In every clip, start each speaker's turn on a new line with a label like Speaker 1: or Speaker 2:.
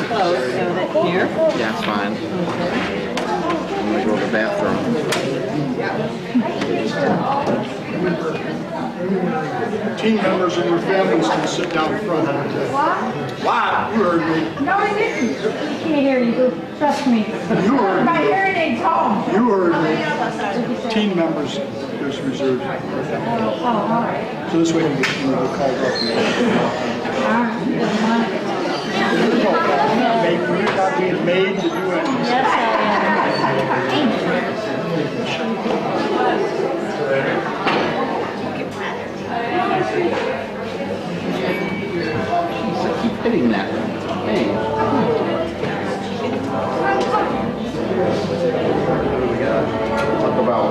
Speaker 1: Close, so that here.
Speaker 2: Yeah, it's fine. I'm gonna go to the bathroom.
Speaker 3: Team members and your families can sit down front. Wow, you heard me.
Speaker 4: No, I didn't. You can't hear you. Trust me.
Speaker 3: You heard
Speaker 4: My
Speaker 3: me.
Speaker 4: hearing aid's home.
Speaker 3: You heard me. Team members, there's reserved.
Speaker 4: Oh, all right.
Speaker 3: So this way you get called up. You're not being made to do anything.
Speaker 4: Yes,
Speaker 2: Keep hitting that. Hey. Talk about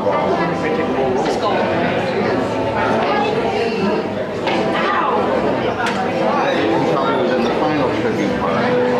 Speaker 2: probably was in the final tribute part.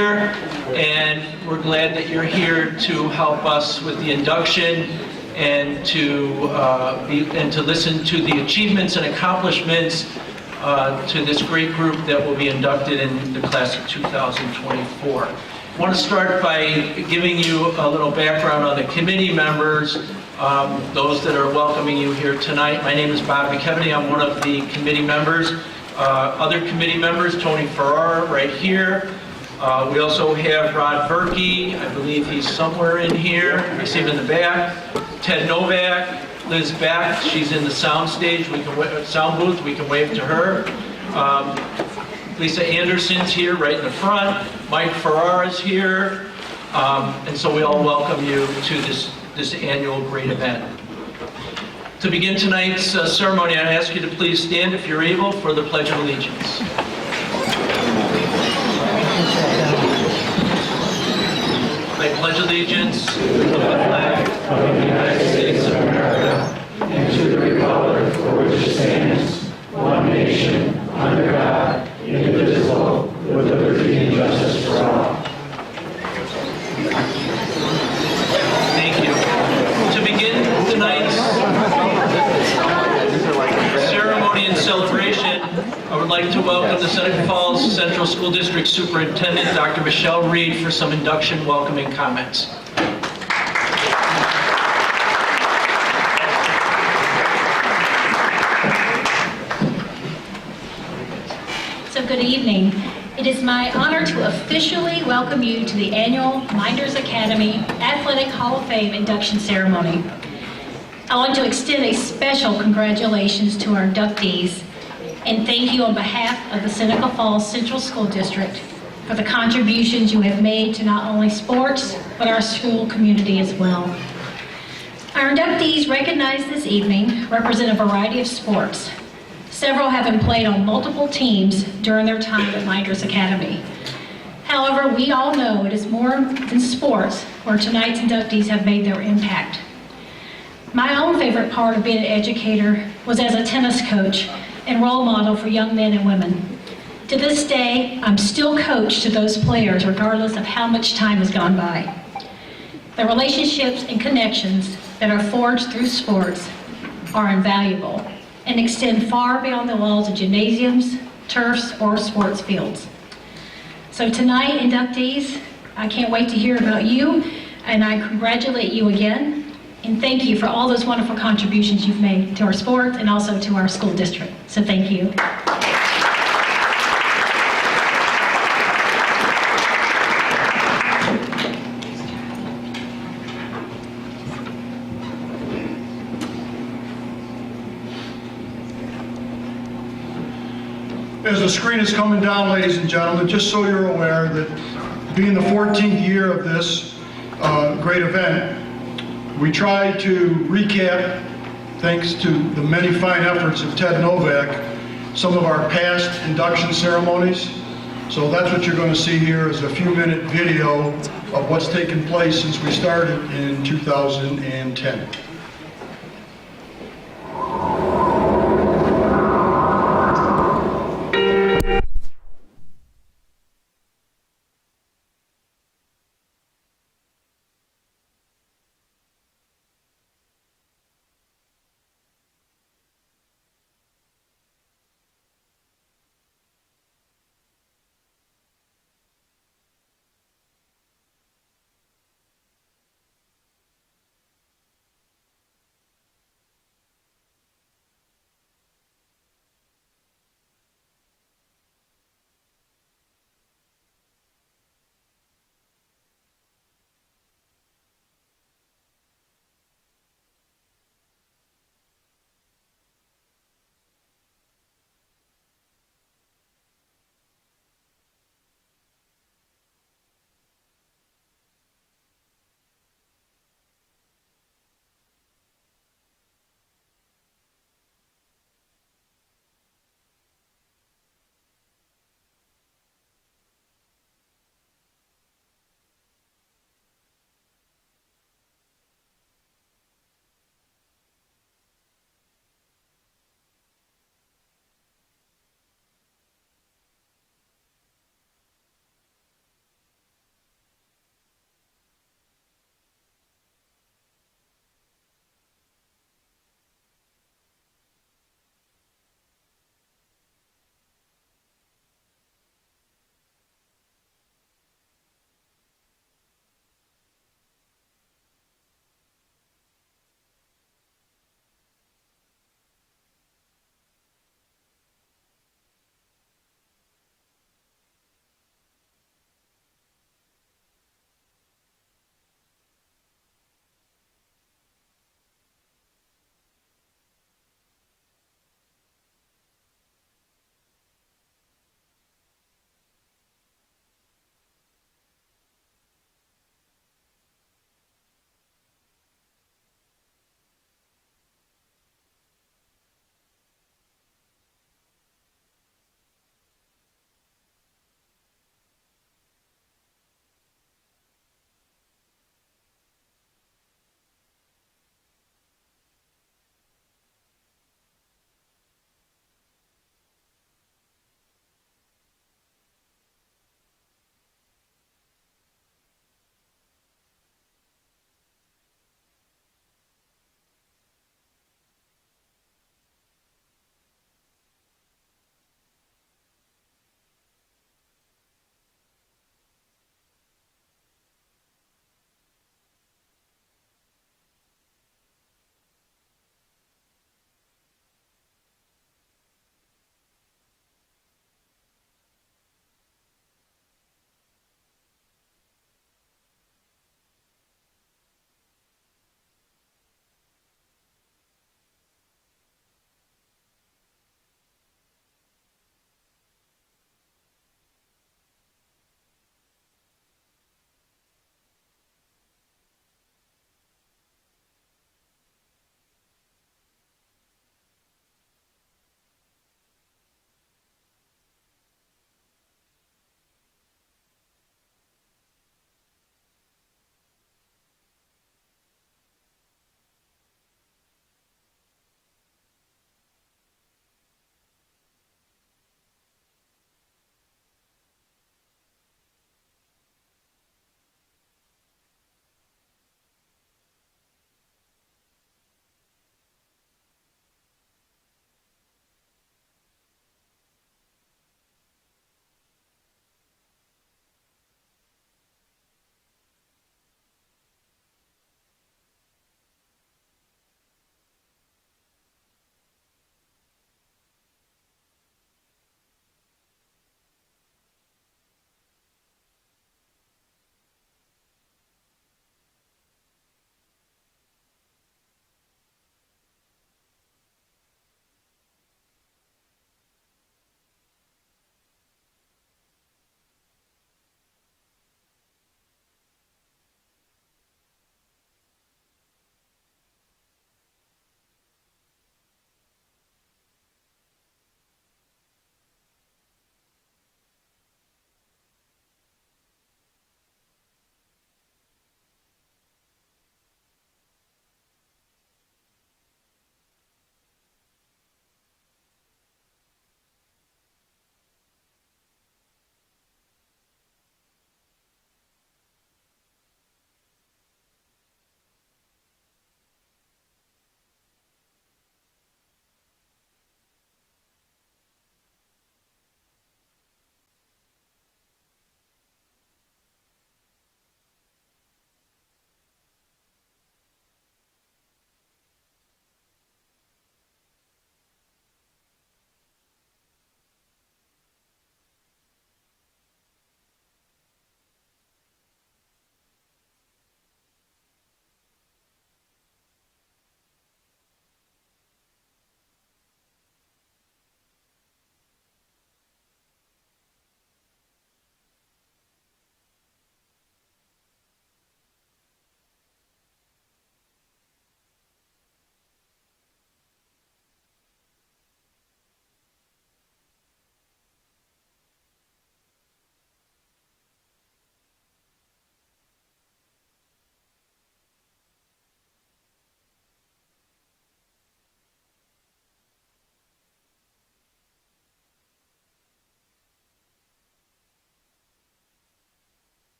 Speaker 1: year, and we're glad that you're here to help us with the induction and to listen to the achievements and accomplishments to this great group that will be inducted in the class of 2024. I want to start by giving you a little background on the committee members, those that are welcoming you here tonight. My name is Bob McKeveny. I'm one of the committee members. Other committee members, Tony Ferrara right here. We also have Rod Berkey. I believe he's somewhere in here. I see him in the back. Ted Novak. Liz Back, she's in the sound stage. Sound booth. We can wave to her. Lisa Anderson's here right in the front. Mike Ferrara's here. And so we all welcome you to this annual great event. To begin tonight's ceremony, I ask you to please stand if you're able for the Pledge of Allegiance. I pledge allegiance to the flag of the United States of America and to the republic for which it stands, one nation, under God, indivisible, with liberty and justice for all. Thank you. To begin tonight's ceremony and celebration, I would like to welcome the Seneca Falls Central School District Superintendent, Dr. Michelle Reed, for some induction welcoming comments.
Speaker 5: So good evening. It is my honor to officially welcome you to the annual Mynderse Academy Athletic Hall of Fame induction ceremony. I want to extend a special congratulations to our inductees and thank you on behalf of the Seneca Falls Central School District for the contributions you have made to not only sports, but our school community as well. Our inductees recognized this evening represent a variety of sports, several having played on multiple teams during their time at Mynderse Academy. However, we all know it is more than sports where tonight's inductees have made their impact. My own favorite part of being an educator was as a tennis coach and role model for young men and women. To this day, I'm still coach to those players regardless of how much time has gone by. The relationships and connections that are forged through sports are invaluable and extend far beyond the walls of gymnasiums, turfs, or sports fields. So tonight, inductees, I can't wait to hear about you, and I congratulate you again. And thank you for all those wonderful contributions you've made to our sports and also to our school district. So thank you.
Speaker 3: As the screen is coming down, ladies and gentlemen, just so you're aware that being the 14th year of this great event, we tried to recap, thanks to the many fine efforts of Ted Novak, some of our past induction ceremonies. So that's what you're going to see here is a few-minute video of what's taken place since we started in 2010.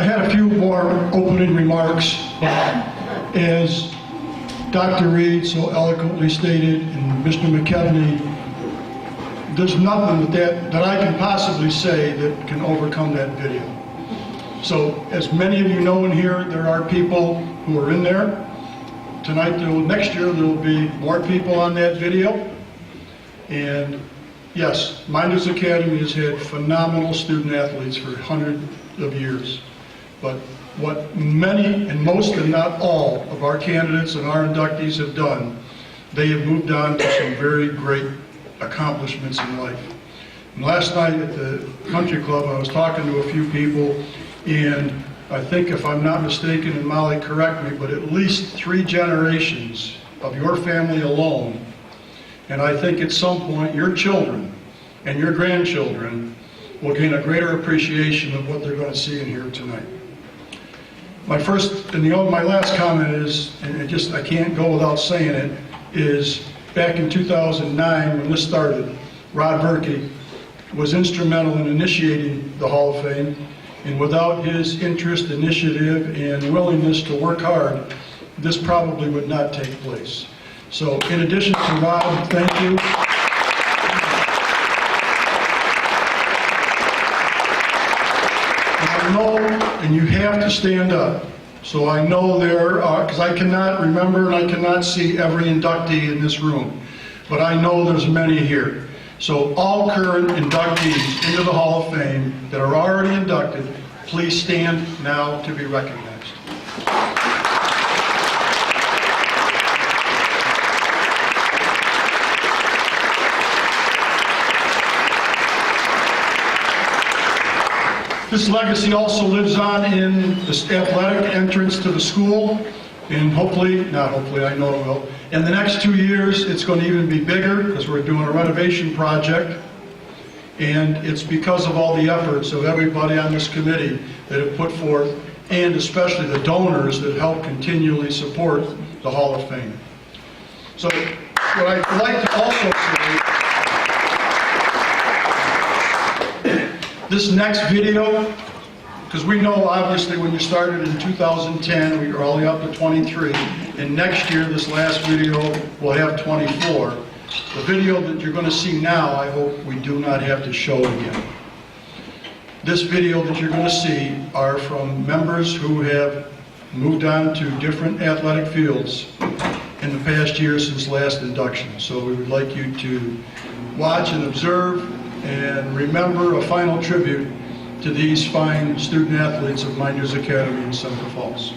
Speaker 3: had a few more opening remarks. As Dr. Reed so eloquently stated, and Mr. McKeveny, there's nothing that I can possibly say that can overcome that video. So, as many of you know in here, there are people who are in there. Tonight, next year, there will be more people on that video. And yes, Mynderse Academy has had phenomenal student athletes for hundreds of years. But what many, and most and not all, of our candidates and our inductees have done, they have moved on to some very great accomplishments in life. And last night at the country club, I was talking to a few people, and I think, if I'm not mistaken, and Molly correct me, but at least 3 generations of your family alone, and I think at some point your children and your grandchildren will gain a greater appreciation of what they're going to see in here tonight. My last comment is, and I can't go without saying it, is back in 2009 when this started, Rod Berkey was instrumental in initiating the Hall of Fame, and without his interest, initiative, and willingness to work hard, this probably would not take place. So in addition to Rod, thank you. I know, and you have to stand up. So I know there are, because I cannot remember and I cannot see every inductee in this room, but I know there's many here. So all current inductees into the Hall of Fame that are already inducted, please stand now to be recognized. This legacy also lives on in the athletic entrance to the school, and I know it will. In the next 2 years, it's going to even be bigger because we're doing a renovation project, and it's because of all the efforts of everybody on this committee that have put forth, and especially the donors that help continually support the Hall of Fame. So what I'd like to also say, this next video, because we know obviously when you started in 2010, we were all the way up to 23, and next year this last video will have 24. The video that you're going to see now, I hope we do not have to show again. This video that you're going to see are from members who have moved on to different athletic fields in the past year since last induction. So we would like you to watch and observe and remember a final tribute to these fine student athletes of Mynderse Academy in Seneca Falls.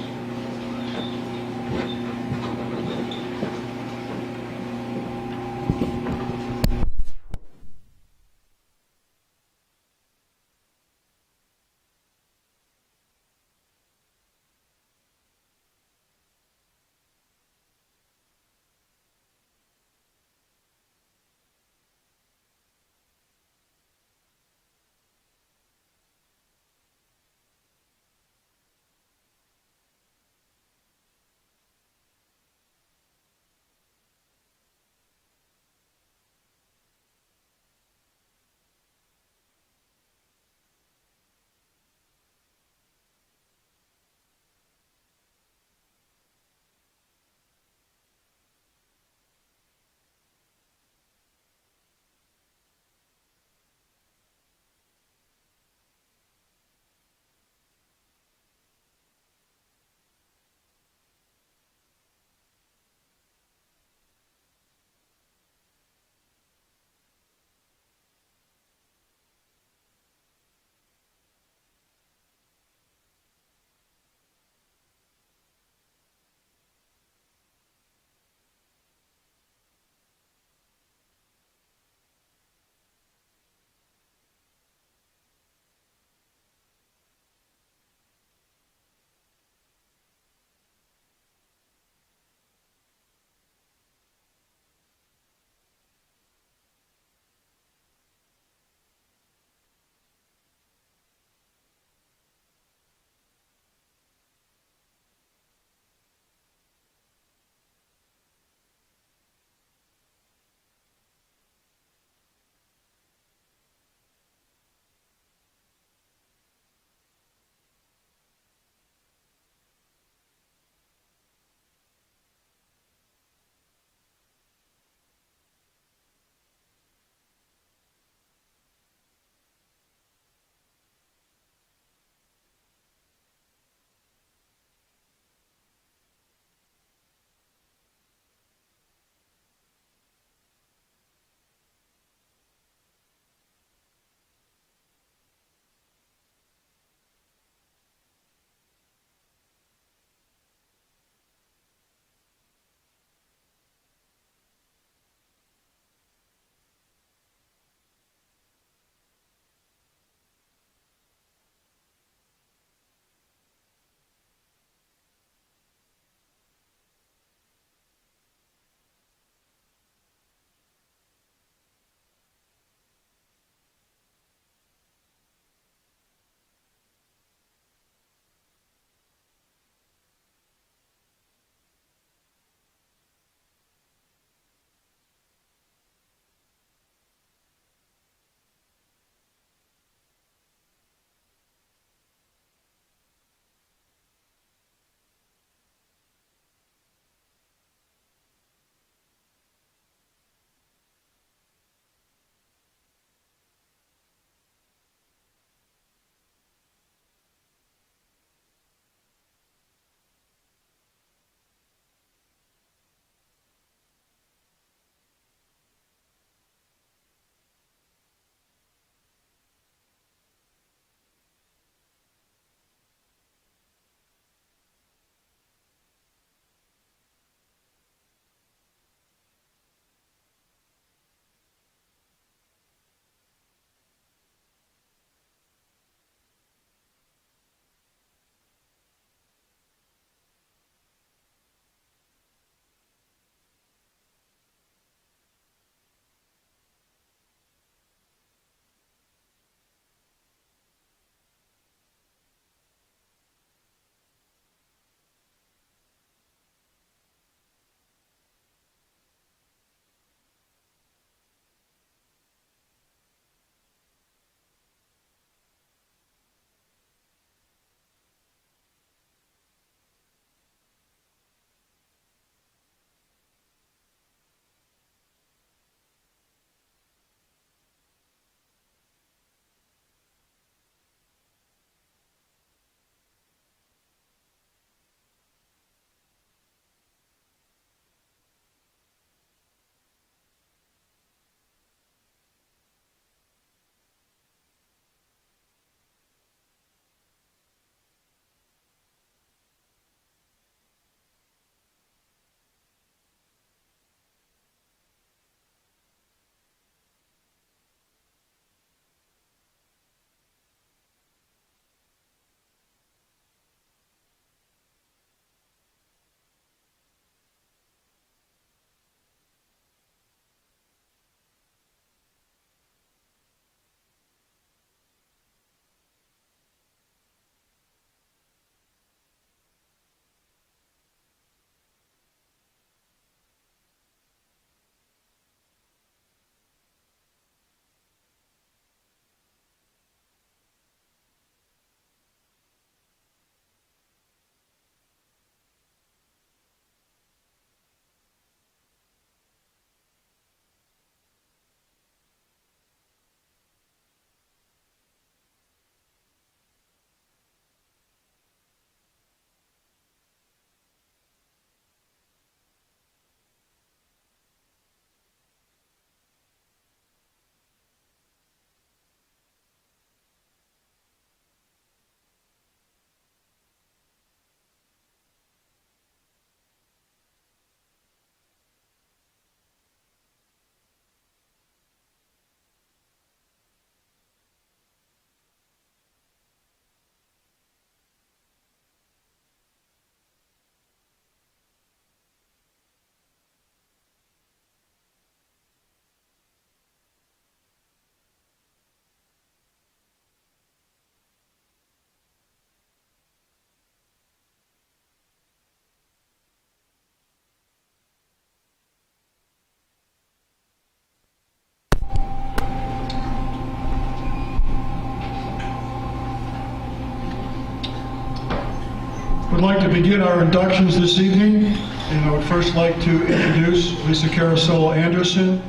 Speaker 3: Would like to begin our inductions this evening, and I would first like to introduce Lisa Caraccilo Anderson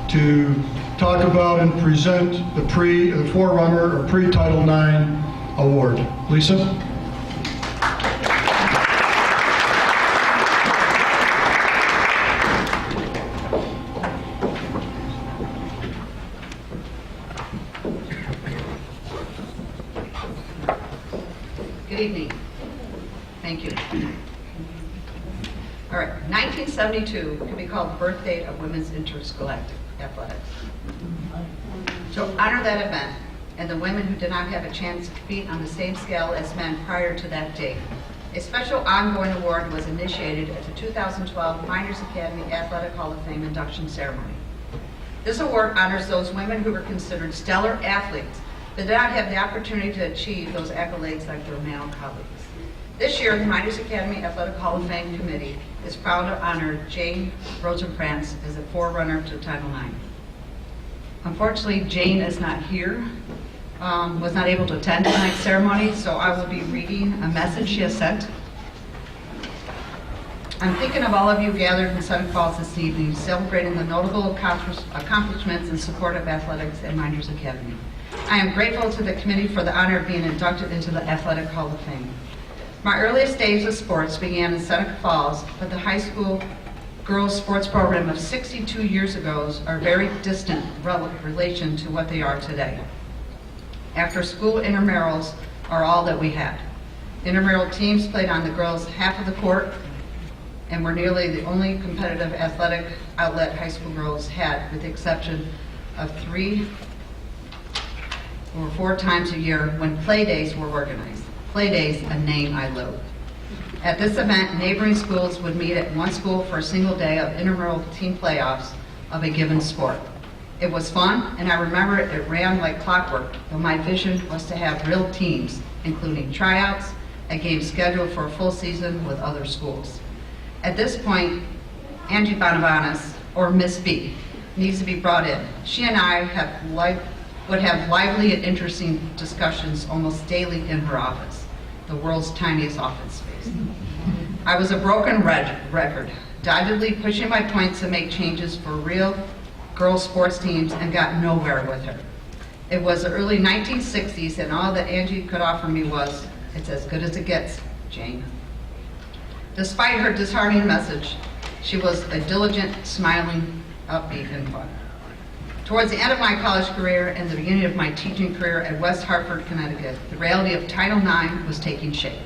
Speaker 3: to talk about and present the Forerunner or pre-Title IX award. Lisa?
Speaker 6: Good evening. Thank you. All right, 1972 can be called the birth date of women's interscholastic athletics. To honor that event and the women who did not have a chance to compete on the same scale as men prior to that date, a special ongoing award was initiated at the 2012 Mynderse Academy Athletic Hall of Fame Induction Ceremony. This award honors those women who were considered stellar athletes but did not have the opportunity to achieve those accolades like their male colleagues. This year, the Mynderse Academy Athletic Hall of Fame Committee is proud to honor Jane Rosenkrans as a forerunner to Title IX. Unfortunately, Jane is not here, was not able to attend tonight's ceremony, so I will be reading a message she has sent. I'm thinking of all of you gathered in Seneca Falls this evening, celebrating the notable accomplishments in support of athletics at Mynderse Academy. I am grateful to the committee for the honor of being inducted into the Athletic Hall of Fame. My earliest days of sports began in Seneca Falls, but the high school girls sports program of 62 years ago are very distant relation to what they are today. After school intramurals are all that we had. Intramural teams played on the girls' half of the court and were nearly the only competitive athletic outlet high school girls had, with the exception of 3 or 4 times a year when play days were organized. Play days, a name I loathe. At this event, neighboring schools would meet at one school for a single day of intramural team playoffs of a given sport. It was fun, and I remember it ran like clockwork, though my vision was to have real teams, including tryouts, a game scheduled for a full season with other schools. At this point, Angie Bonavanis, or Miss B, needs to be brought in. She and I would have lively and interesting discussions almost daily in her office, the world's tiniest office space. I was a broken record, doggedly pushing my points to make changes for real girls' sports teams and got nowhere with her. It was the early 1960s and all that Angie could offer me was, "It's as good as it gets, Jane." Despite her disheartening message, she was a diligent, smiling, upbeat, and fun. Towards the end of my college career and the beginning of my teaching career at West Hartford, Connecticut, the reality of Title IX was taking shape.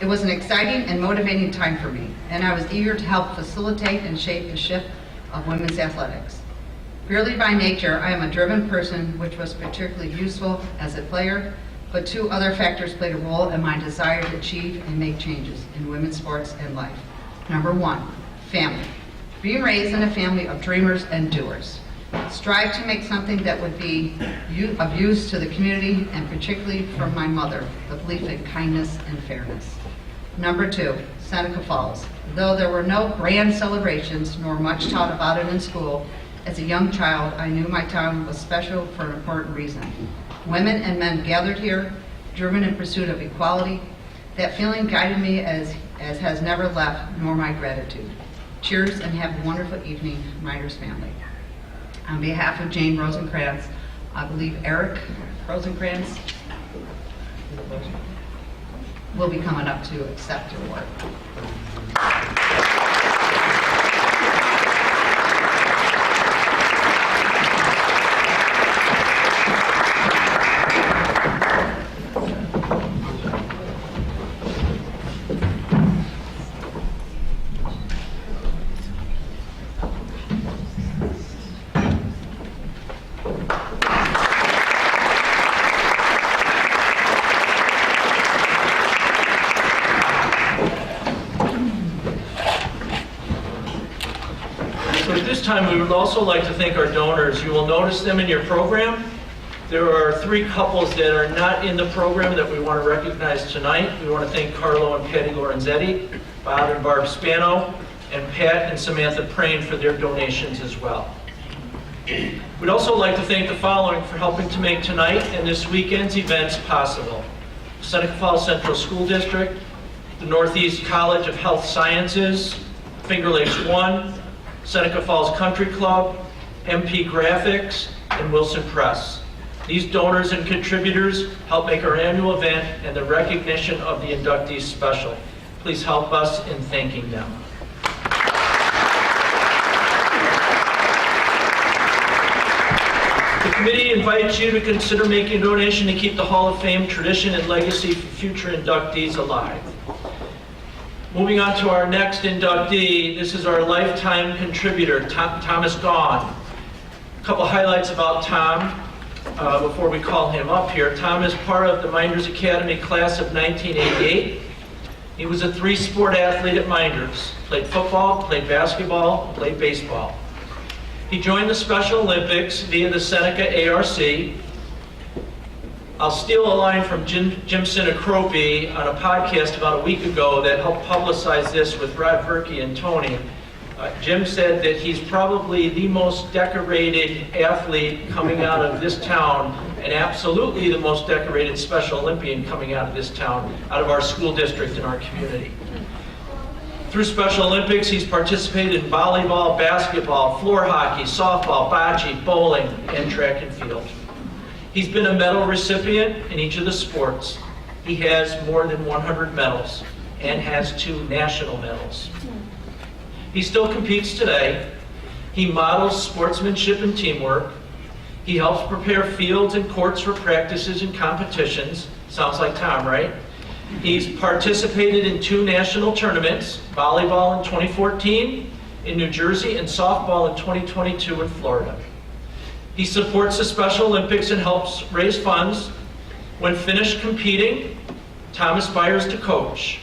Speaker 6: It was an exciting and motivating time for me, and I was eager to help facilitate and shape the shift of women's athletics. Purely by nature, I am a driven person, which was particularly useful as a player, but 2 other factors played a role in my desire to achieve and make changes in women's sports and life. Number 1, family. Being raised in a family of dreamers and doers. Strive to make something that would be of use to the community, and particularly from my mother, the belief in kindness and fairness. Number 2, Seneca Falls. Though there were no grand celebrations nor much taught about it in school, as a young child, I knew my town was special for an important reason. Women and men gathered here, driven in pursuit of equality. That feeling guided me as has never left, nor my gratitude. Cheers and have a wonderful evening, Mynderse family. On behalf of Jane Rosenkrans, I believe Eric Rosenkrans will be coming up to accept your award.
Speaker 1: Time, we would also like to thank our donors. You will notice them in your program. There are 3 couples that are not in the program that we want to recognize tonight. We want to thank Carlo and Patty Lorenzetti, Bob and Barb Spano, and Pat and Samantha Prain for their donations as well. We'd also like to thank the following for helping to make tonight and this weekend's events possible: Seneca Falls Central School District, the Northeast College of Health Sciences, Finger Lakes One, Seneca Falls Country Club, MP Graphics, and Wilson Press. These donors and contributors help make our annual event and the recognition of the inductees special. Please help us in thanking them. The committee invites you to consider making a donation to keep the Hall of Fame tradition and legacy for future inductees alive. Moving on to our next inductee, this is our lifetime contributor, Thomas Gaun. A couple highlights about Tom before we call him up here. Tom is part of the Mynderse Academy class of 1988. He was a three-sport athlete at Mynderse. Played football, played basketball, played baseball. He joined the Special Olympics via the Seneca ARC. I'll steal a line from Jim Sinacropi on a podcast about a week ago that helped publicize this with Rod Verkey and Tony. Jim said that he's probably the most decorated athlete coming out of this town, and absolutely the most decorated Special Olympian coming out of this town, out of our school district and our community. Through Special Olympics, he's participated in volleyball, basketball, floor hockey, softball, bocce, bowling, and track and field. He's been a medal recipient in each of the sports. He has more than 100 medals and has 2 national medals. He still competes today. He models sportsmanship and teamwork. He helps prepare fields and courts for practices and competitions. Sounds like Tom, right? He's participated in 2 national tournaments, volleyball in 2014 in New Jersey and softball in 2022 in Florida. He supports the Special Olympics and helps raise funds. When finished competing, Tom aspires to coach.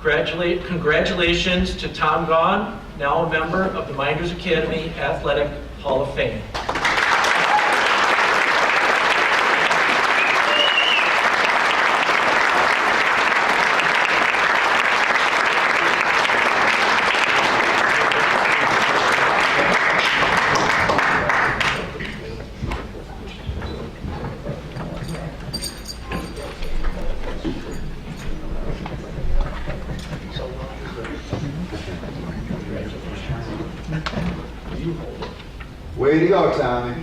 Speaker 1: Congratulations to Tom Gaun, now a member of the Mynderse Academy Athletic Hall of Fame.
Speaker 2: Way to go, Tommy.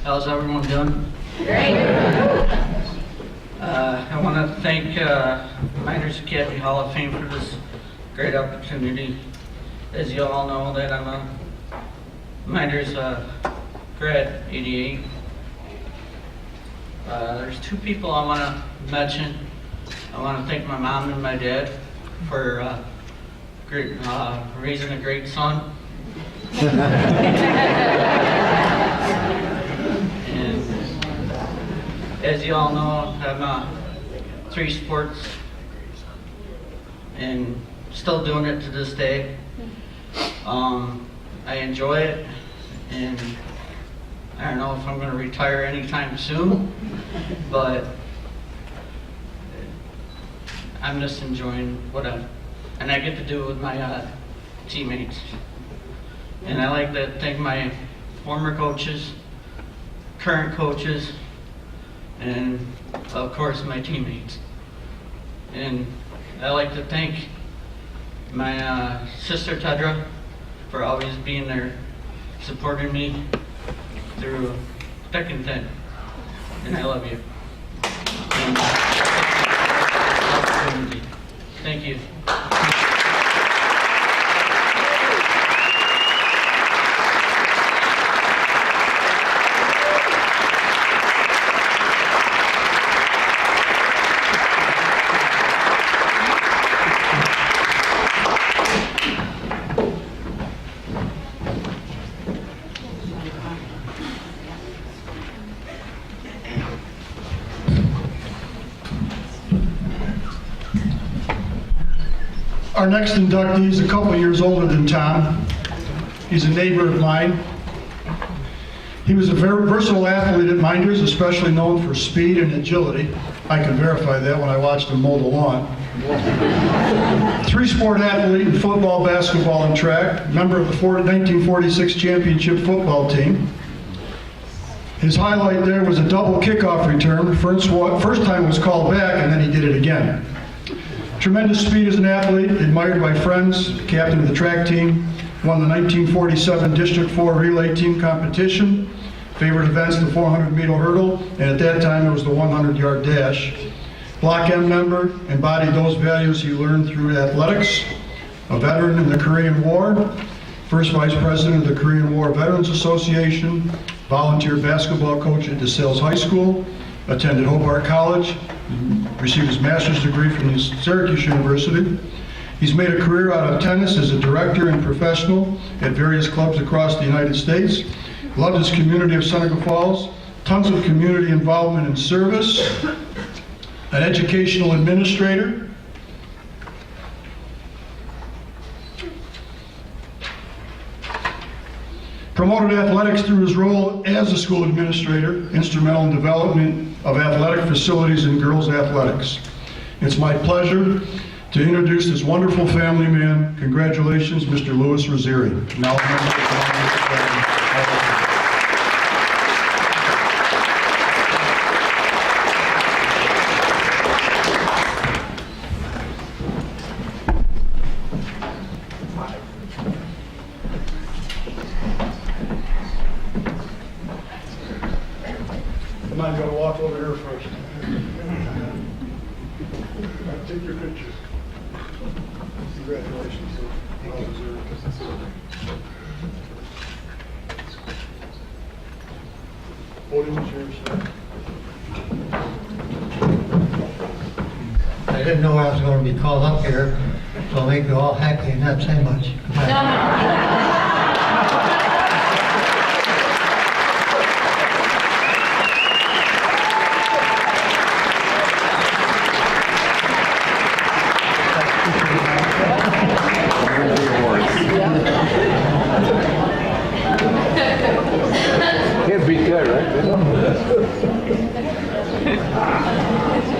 Speaker 7: How's everyone doing? Great. I want to thank Mynderse Academy Hall of Fame for this great opportunity. As you all know, that I'm a Mynderse grad, 88. There's 2 people I want to mention. I want to thank my mom and my dad for raising a great son. And as you all know, I'm 3 sports and still doing it to this day. I enjoy it, and I don't know if I'm going to retire anytime soon, but I'm just enjoying and I get to do it with my teammates. And I like to thank my former coaches, current coaches, and of course my teammates. And I like to thank my sister Tedra for always being there, supporting me through thick and thin. And I love you. And thank you.
Speaker 3: Our next inductee is a couple years older than Tom. He's a neighbor of mine. He was a very versatile athlete at Mynderse, especially known for speed and agility. I can verify that when I watched him mow the lawn. Three-sport athlete in football, basketball, and track, member of the 1946 championship football team. His highlight there was a double kickoff return. First time was called back, and then he did it again. Tremendous speed as an athlete, admired by friends, captain of the track team, won the 1947 District 4 relay team competition. Favorite events, the 400-meter hurdle, and at that time it was the 100-yard dash. Block M member, embodied those values he learned through athletics. A veteran in the Korean War, first vice president of the Korean War Veterans Association, volunteer basketball coach at DeSales High School, attended Hobart College, received his master's degree from Syracuse University. He's made a career out of tennis as a director and professional at various clubs across the United States. Loved his community of Seneca Falls, tons of community involvement and service, an educational administrator. Promoted athletics through his role as a school administrator, instrumental in development of athletic facilities and girls' athletics. It's my pleasure to introduce this wonderful family man. Congratulations, Mr. Louis Rizzieri. Now, come on, you gotta walk over here first. Take your picture. Congratulations. Well deserved. Podium's yours, sir.
Speaker 8: I didn't know I was going to be called up here, so I'll make you all happy and not say much.
Speaker 2: Can't beat that, right?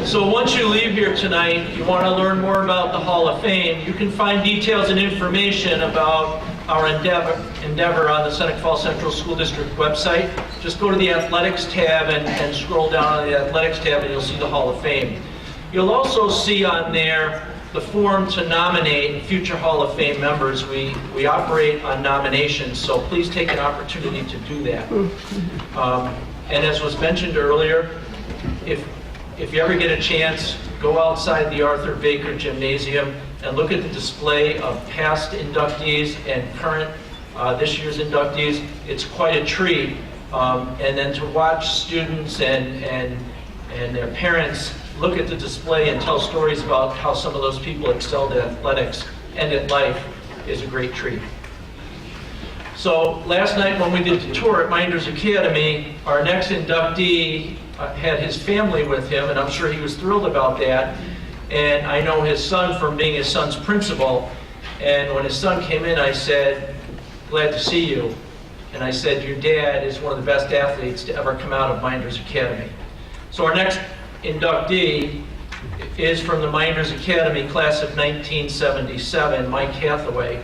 Speaker 1: So once you leave here tonight, you want to learn more about the Hall of Fame, you can find details and information about our endeavor on the Seneca Falls Central School District website. Just go to the Athletics tab and scroll down on the Athletics tab and you'll see the Hall of Fame. You'll also see on there the form to nominate future Hall of Fame members. We operate on nominations, so please take an opportunity to do that. And as was mentioned earlier, if you ever get a chance, go outside the Arthur Baker Gymnasium and look at the display of past inductees and current this year's inductees. It's quite a treat. And then to watch students and their parents look at the display and tell stories about how some of those people excelled at athletics and at life is a great treat. So last night when we did the tour at Mynderse Academy, our next inductee had his family with him, and I'm sure he was thrilled about that. And I know his son from being his son's principal. And when his son came in, I said, "Glad to see you." And I said, "Your dad is one of the best athletes to ever come out of Mynderse Academy." So our next inductee is from the Mynderse Academy class of 1977, Mike Hathaway.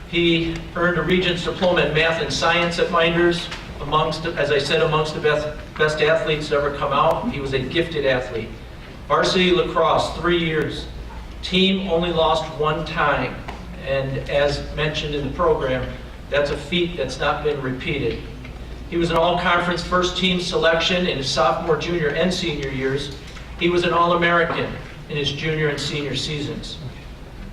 Speaker 1: He earned a Regents Diploma in Math and Science at Mynderse, amongst the best athletes to ever come out. He was a gifted athlete. Varsity lacrosse, 3 years. Team only lost one time. And as mentioned in the program, that's a feat that's not been repeated. He was an all-conference first-team selection in his sophomore, junior, and senior years. He was an All-American in his junior and senior seasons.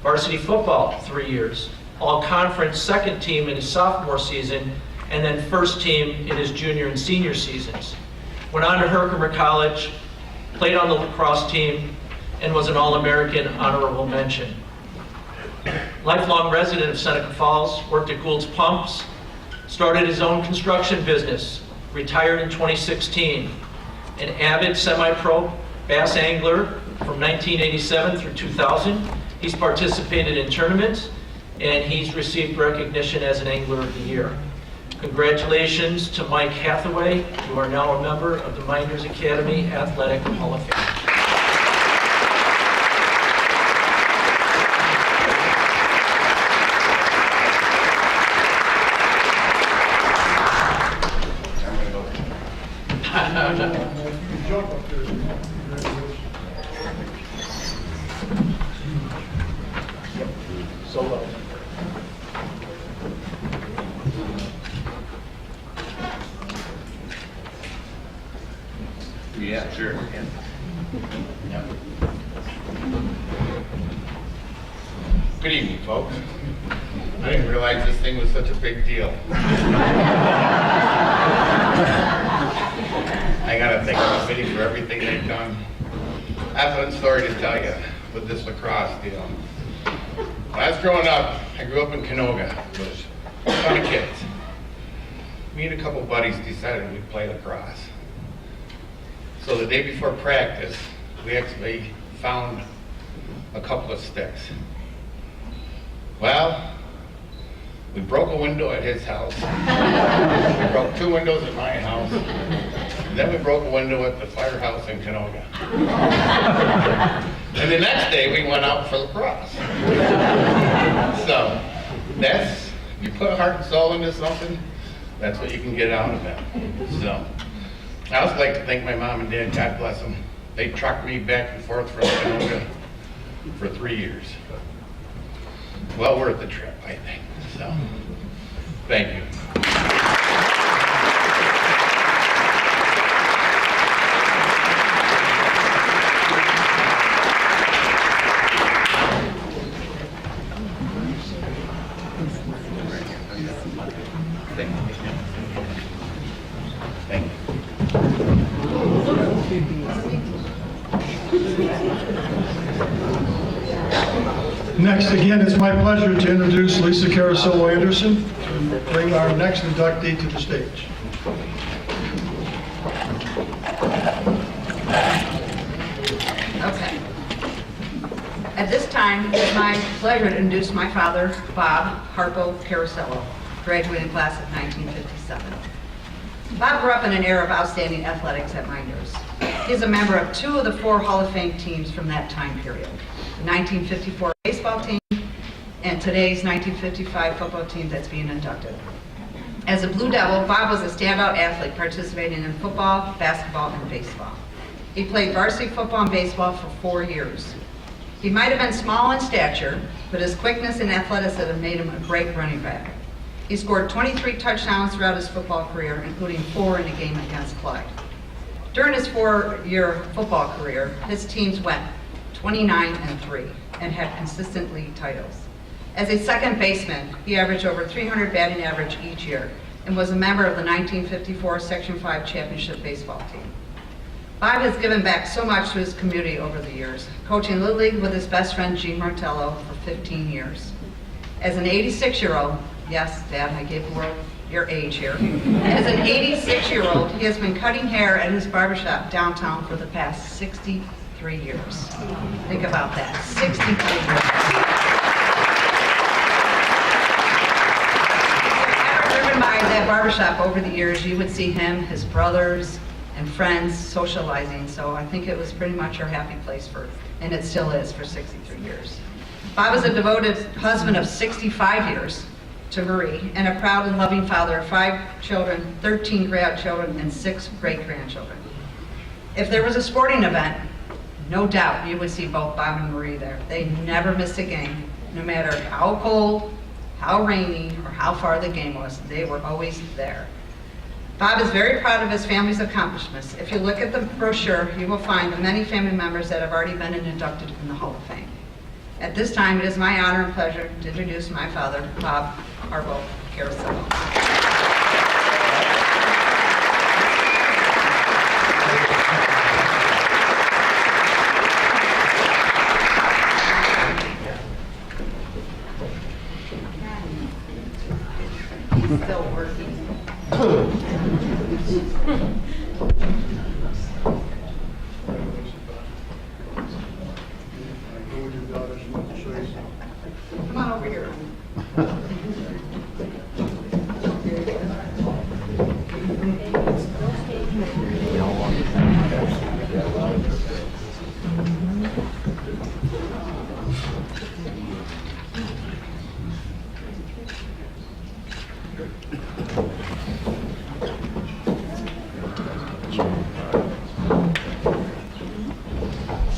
Speaker 1: Varsity football, 3 years. All-conference second team in his sophomore season, and then first team in his junior and senior seasons. Went on to Herkimer College, played on the lacrosse team, and was an All-American honorable mention. Lifelong resident of Seneca Falls, worked at Gould's Pumps, started his own construction business, retired in 2016. An avid semi-pro bass angler from 1987 through 2000. He's participated in tournaments, and he's received recognition as an Angler of the Year. Congratulations to Mike Hathaway. You are now a member of the Mynderse Academy Athletic Hall of Fame. Solo.
Speaker 9: Yeah, sure. Yeah. Good evening, folks. I didn't realize this thing was such a big deal. I gotta thank the city for everything they've done. I have one story to tell you with this lacrosse deal. When I was growing up, I grew up in Canoga. There was a ton of kids. Me and a couple buddies decided we'd play lacrosse. So the day before practice, we actually found a couple of sticks. Well, we broke a window at his house. We broke 2 windows at my house. And then we broke a window at the firehouse in Canoga. And the next day we went out for lacrosse. So that's, you put heart and soul into something, that's what you can get out of it. So I also like to thank my mom and dad, God bless them. They trucked me back and forth from Canoga for 3 years. Well worth the trip, I think. So, thank you. Thank you.
Speaker 3: Next, again, it's my pleasure to introduce Lisa Caraccilo Anderson to bring our next inductee to the stage.
Speaker 6: Okay. At this time, it's my pleasure to introduce my father, Bob Caraccilo, graduating class of 1957. Bob grew up in an era of outstanding athletics at Mynderse. He's a member of 2 of the 4 Hall of Fame teams from that time period. The 1954 baseball team and today's 1955 football team that's being inducted. As a Blue Devil, Bob was a standout athlete participating in football, basketball, and baseball. He played varsity football and baseball for 4 years. He might have been small in stature, but his quickness and athleticism made him a great running back. He scored 23 touchdowns throughout his football career, including 4 in a game against Clyde. During his 4-year football career, his teams went 29-3 and had consistent league titles. As a second baseman, he averaged over 300 batting average each year and was a member of the 1954 Section 5 championship baseball team. Bob has given back so much to his community over the years, coaching Little League with his best friend Gene Martello for 15 years. As an 86-year-old, yes, Dad, I gave the world your age here. As an 86-year-old, he has been cutting hair at his barbershop downtown for the past 63 years. Think about that, 63 years. If you've ever driven by that barbershop over the years, you would see him, his brothers, and friends socializing, so I think it was pretty much our happy place and it still is, for 63 years. Bob is a devoted husband of 65 years to Reri, and a proud and loving father of 5 children, 13 grandchildren, and 6 great-grandchildren. If there was a sporting event, no doubt you would see both Bob and Reri there. They never missed a game, no matter how cold, how rainy, or how far the game was. They were always there. Bob is very proud of his family's accomplishments. If you look at the brochure, you will find the many family members that have already been inducted in the Hall of Fame. At this time, it is my honor and pleasure to introduce my father, Bob Caraccilo. He's still working. Come on over here.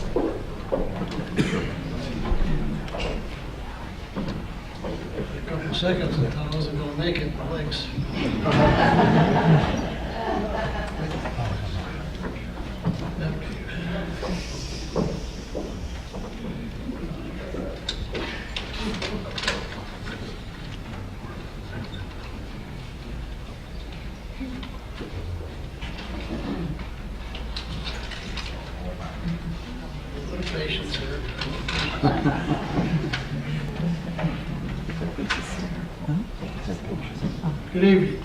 Speaker 10: A couple seconds, I thought I wasn't going to make it, my legs. A little patience here. Good evening.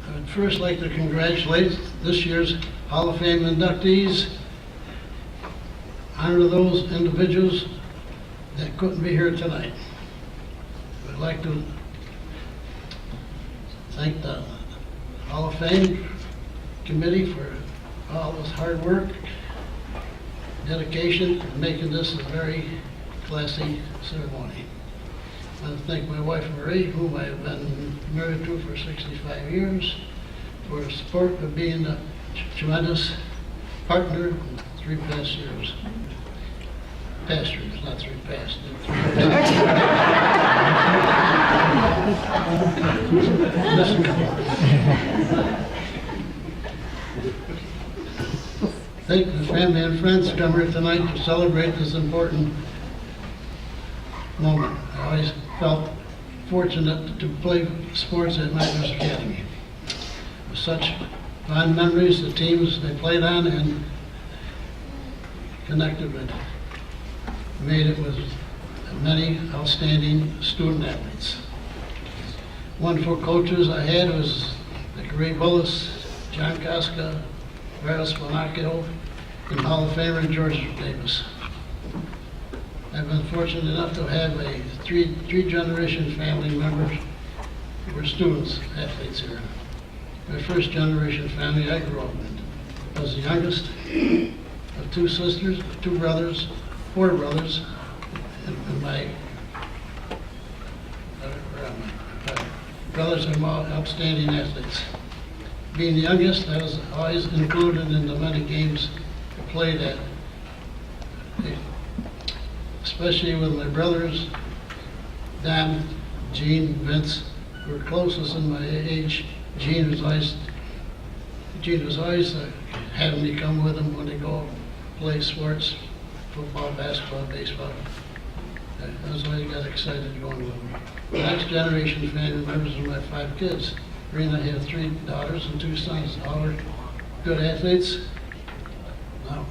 Speaker 10: I would first like to congratulate this year's Hall of Fame inductees. Honor those individuals that couldn't be here tonight. I'd like to thank the Hall of Fame committee for all this hard work, dedication, and making this a very classy ceremony. I want to thank my wife, Reri, whom I have been married to for 65 years, for the support of being a tremendous partner in 3 past years. Past years, not 3 past. 3 past. Thank the family and friends who come here tonight to celebrate this important moment. I always felt fortunate to play sports at Mynderse Academy. With such fond memories, the teams they played on and connected with, made it with many outstanding student athletes. Wonderful coaches I had was the Reri Bullis, John Casca, Spinacchio, and Hall of Famer George Davis. I've been fortunate enough to have a three-generation family members who were students, athletes here. My first generation family I grew up in. I was the youngest of 2 sisters, 2 brothers, 4 brothers, and my brothers are all outstanding athletes. Being the youngest, I was always included in the many games I played at. Especially with my brothers, Dan, Gene, Vince, who were closest in my age. Gene was always having me come with him when they go play sports, football, basketball, baseball. I was always got excited going with them. The next generation of family members are my 5 kids. Rena had 3 daughters and 2 sons. All are good athletes. Now,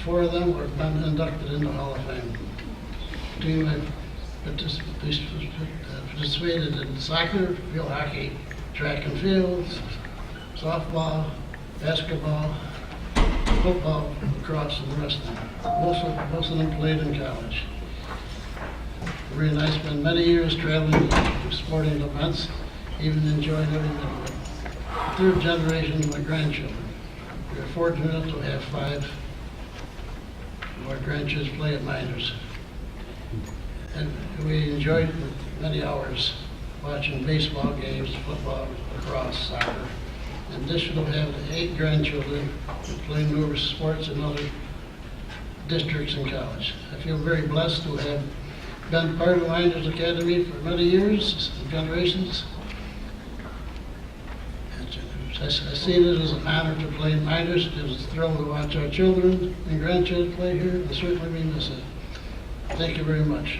Speaker 10: 4 of them were been inducted into the Hall of Fame. 2 I participated in soccer, field hockey, track and field, softball, basketball, football, lacrosse, and the rest of them. Most of them played in college. Rena and I spent many years traveling to sporting events, even enjoying every minute of it. 3rd generation of my grandchildren. We are fortunate to have 5 of our grandchildren play at Mynderse. And we enjoyed many hours watching baseball games, football, lacrosse, soccer. In addition, we have 8 grandchildren who play numerous sports in other districts and college. I feel very blessed to have been part of Mynderse Academy for many years and generations. I see it as an honor to play in Mynderse. It was a thrill to watch our children and grandchildren play here, and certainly we miss it. Thank you very much.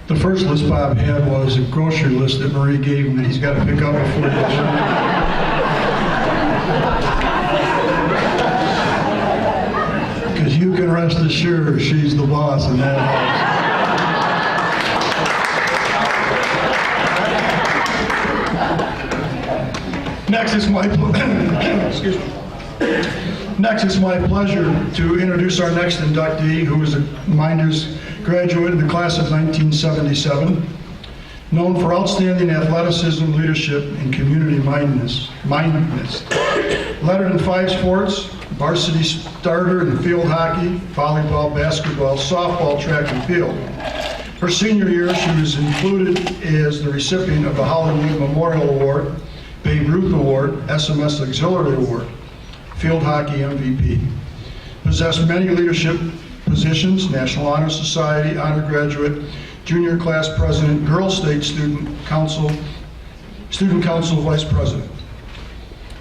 Speaker 3: The first list Bob had was a grocery list that Marie gave him that he's got to pick up before he goes home. Because you can rest assured she's the boss in that house. Next is my excuse me. Next, it's my pleasure to introduce our next inductee, who is a Mynderse graduate in the class of 1977, known for outstanding athleticism, leadership, and community mindedness. Lettered in 5 sports, varsity starter in field hockey, volleyball, basketball, softball, track, and field. Her senior year, she was included as the recipient of the Hollywood Memorial Award, Babe Ruth Award, SMS Auxiliary Award, field hockey MVP. Possessed many leadership positions, National Honor Society, honor graduate, junior class president, Girl State Student Council Vice President.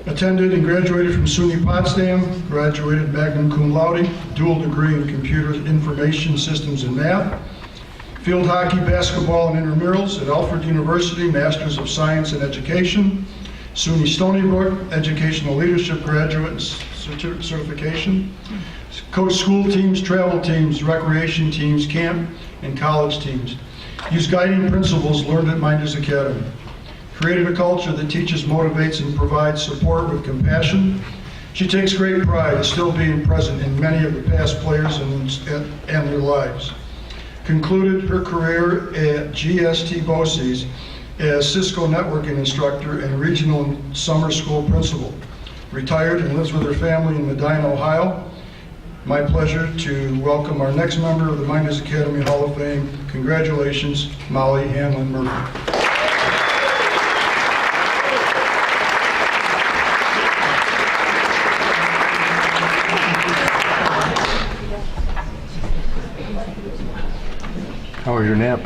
Speaker 3: Attended and graduated from SUNY Potsdam, graduated magna cum laude, dual degree in computer information systems and math, field hockey, basketball, and intramurals at Alfred University, Masters of Science in Education, SUNY Stony Brook, Educational Leadership Graduate and Certification. Coach school teams, travel teams, recreation teams, camp, and college teams. Used guiding principles learned at Mynderse Academy. Created a culture that teaches, motivates, and provides support with compassion. She takes great pride in still being present in many of the past players and their lives. Concluded her career at GST BOCES as Cisco networking instructor and regional summer school principal. Retired and lives with her family in Medina, Ohio. My pleasure to welcome our next member of the Mynderse Academy Hall of Fame. Congratulations, Molly Hanlin Murphy.
Speaker 2: How was your nap?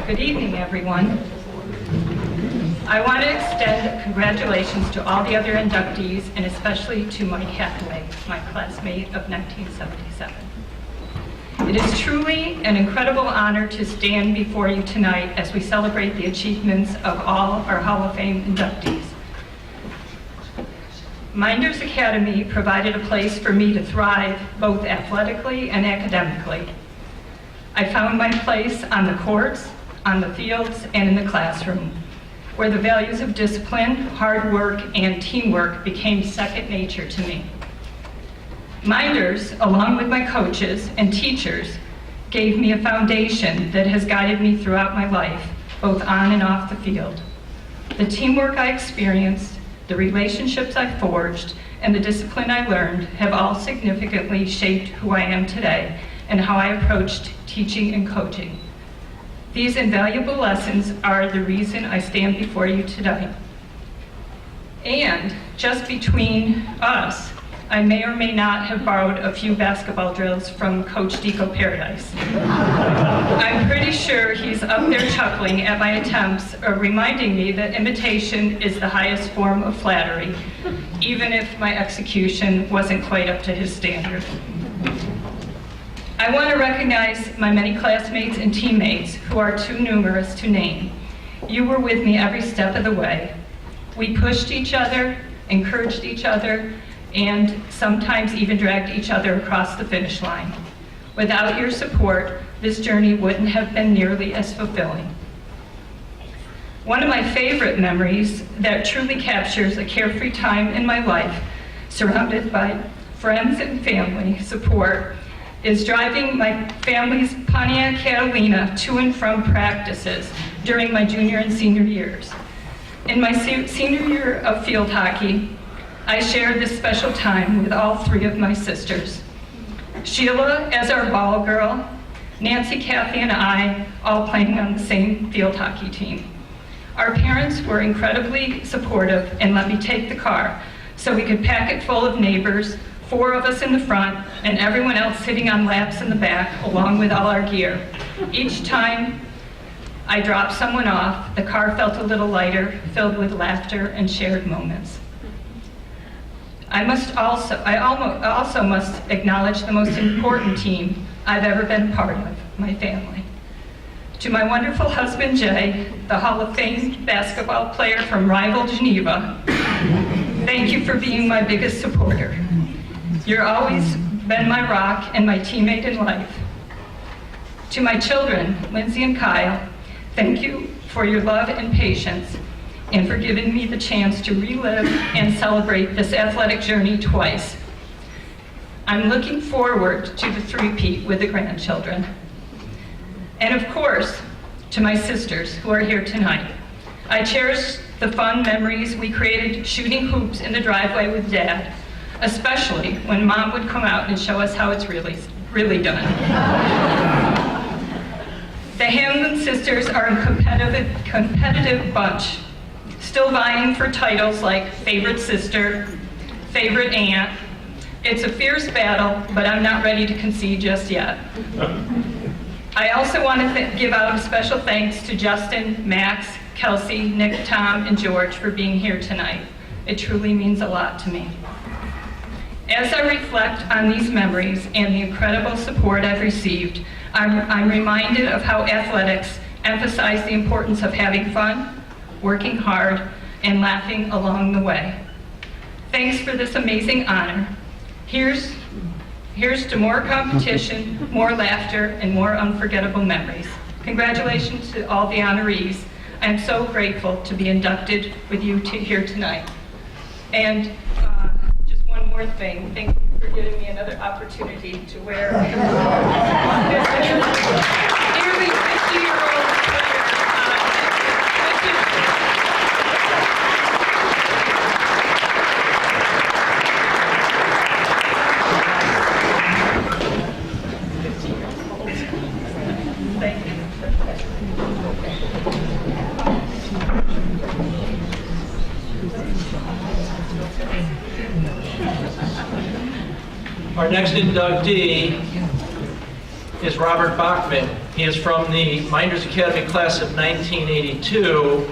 Speaker 11: Good evening, everyone. I want to extend congratulations to all the other inductees, and especially to Mike Hathaway, my classmate of 1977. It is truly an incredible honor to stand before you tonight as we celebrate the achievements of all our Hall of Fame inductees. Mynderse Academy provided a place for me to thrive both athletically and academically. I found my place on the courts, on the fields, and in the classroom, where the values of discipline, hard work, and teamwork became second nature to me. Mynderse, along with my coaches and teachers, gave me a foundation that has guided me throughout my life, both on and off the field. The teamwork I experienced, the relationships I forged, and the discipline I learned have all significantly shaped who I am today and how I approached teaching and coaching. These invaluable lessons are the reason I stand before you today. And just between us, I may or may not have borrowed a few basketball drills from Coach Deco Paradise. I'm pretty sure he's up there chuckling at my attempts, or reminding me that imitation is the highest form of flattery, even if my execution wasn't quite up to his standard. I want to recognize my many classmates and teammates who are too numerous to name. You were with me every step of the way. We pushed each other, encouraged each other, and sometimes even dragged each other across the finish line. Without your support, this journey wouldn't have been nearly as fulfilling. One of my favorite memories that truly captures a carefree time in my life, surrounded by friends and family support, is driving my family's Pontiac Catalina to and from practices during my junior and senior years. In my senior year of field hockey, I shared this special time with all 3 of my sisters. Sheila as our ball girl, Nancy, Kathy, and I all playing on the same field hockey team. Our parents were incredibly supportive and let me take the car so we could pack it full of neighbors, 4 of us in the front, and everyone else sitting on laps in the back, along with all our gear. Each time I dropped someone off, the car felt a little lighter, filled with laughter and shared moments. I also must acknowledge the most important team I've ever been a part of, my family. To my wonderful husband, Jay, the Hall of Fame basketball player from rival Geneva, thank you for being my biggest supporter. You've always been my rock and my teammate in life. To my children, Lindsay and Kyle, thank you for your love and patience and for giving me the chance to relive and celebrate this athletic journey twice. I'm looking forward to the three-peat with the grandchildren. And of course, to my sisters who are here tonight. I cherish the fun memories we created shooting hoops in the driveway with Dad, especially when Mom would come out and show us how it's really done. The Hanlin sisters are a competitive bunch, still vying for titles like favorite sister, favorite aunt. It's a fierce battle, but I'm not ready to concede just yet. I also want to give out a special thanks to Justin, Max, Kelsey, Nick, Tom, and George for being here tonight. It truly means a lot to me. As I reflect on these memories and the incredible support I've received, I'm reminded of how athletics emphasize the importance of having fun, working hard, and laughing along the way. Thanks for this amazing honor. Here's to more competition, more laughter, and more unforgettable memories. Congratulations to all the honorees. I'm so grateful to be inducted with you here tonight. And just one more thing. Thank you for giving me another opportunity to wear this nearly 50-year-old
Speaker 1: Our next inductee is Robert Bachman. He is from the Mynderse Academy class of 1982.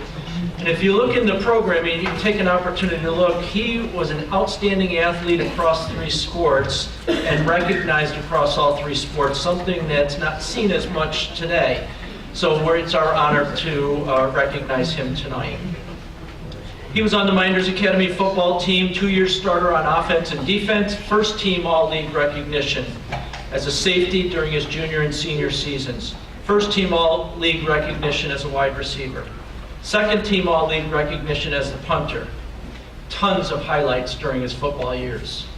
Speaker 1: And if you look in the program, and you can take an opportunity to look, he was an outstanding athlete across 3 sports and recognized across all 3 sports, something that's not seen as much today. So it's our honor to recognize him tonight. He was on the Mynderse Academy football team, 2-year starter on offense and defense, first team All-League recognition as a safety during his junior and senior seasons, first team All-League recognition as a wide receiver, second team All-League recognition as the punter. Tons of highlights during his football years.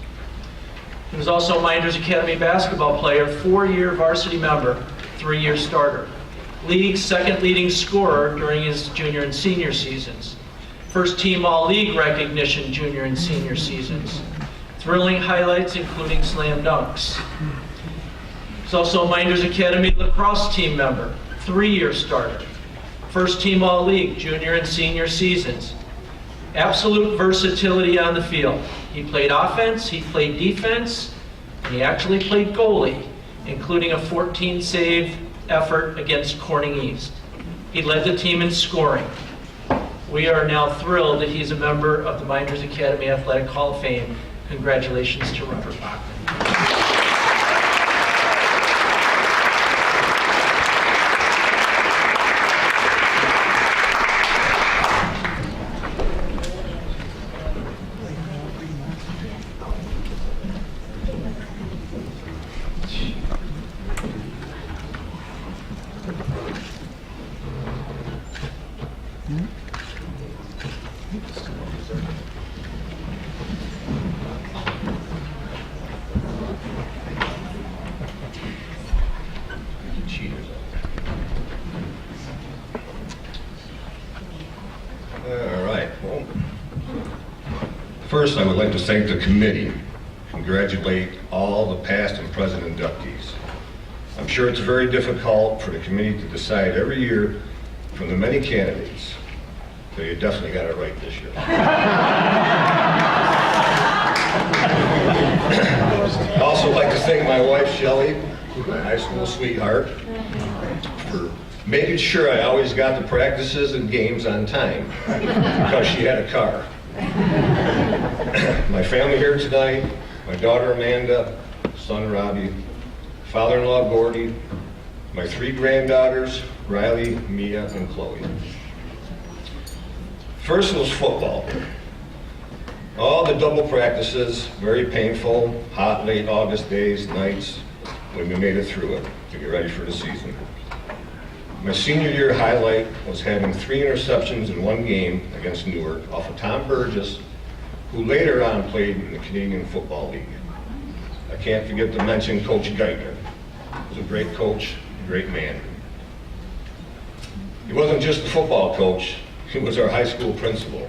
Speaker 1: He was also a Mynderse Academy basketball player, 4-year varsity member, 3-year starter, league's second leading scorer during his junior and senior seasons. First team All-League recognition junior and senior seasons. Thrilling highlights including slam dunks. He's also a Mynderse Academy lacrosse team member, 3-year starter. First team All-League junior and senior seasons. Absolute versatility on the field. He played offense, he played defense, and he actually played goalie, including a 14-save effort against Corning East. He led the team in scoring. We are now thrilled that he's a member of the Mynderse Academy Athletic Hall of Fame. Congratulations to Robert Bachman.
Speaker 2: First, I would like to thank the committee, congratulate all the past and present inductees. I'm sure it's very difficult for the committee to decide every year from the many candidates, so you definitely got it right this year. I'd also like to thank my wife, Shelley, my high school sweetheart, for making sure I always got the practices and games on time, because she had a car. My family here tonight, my daughter Amanda, son Robbie, father-in-law Gordy, my 3 granddaughters, Riley, Mia, and Chloe. First was football. All the double practices, very painful, hot late August days, nights, when we made it through it to get ready for the season. My senior year highlight was having 3 interceptions in one game against Newark off of Tom Burgess, who later on played in the Canadian Football League. I can't forget to mention Coach Geithner. He was a great coach, a great man. He wasn't just a football coach, he was our high school principal.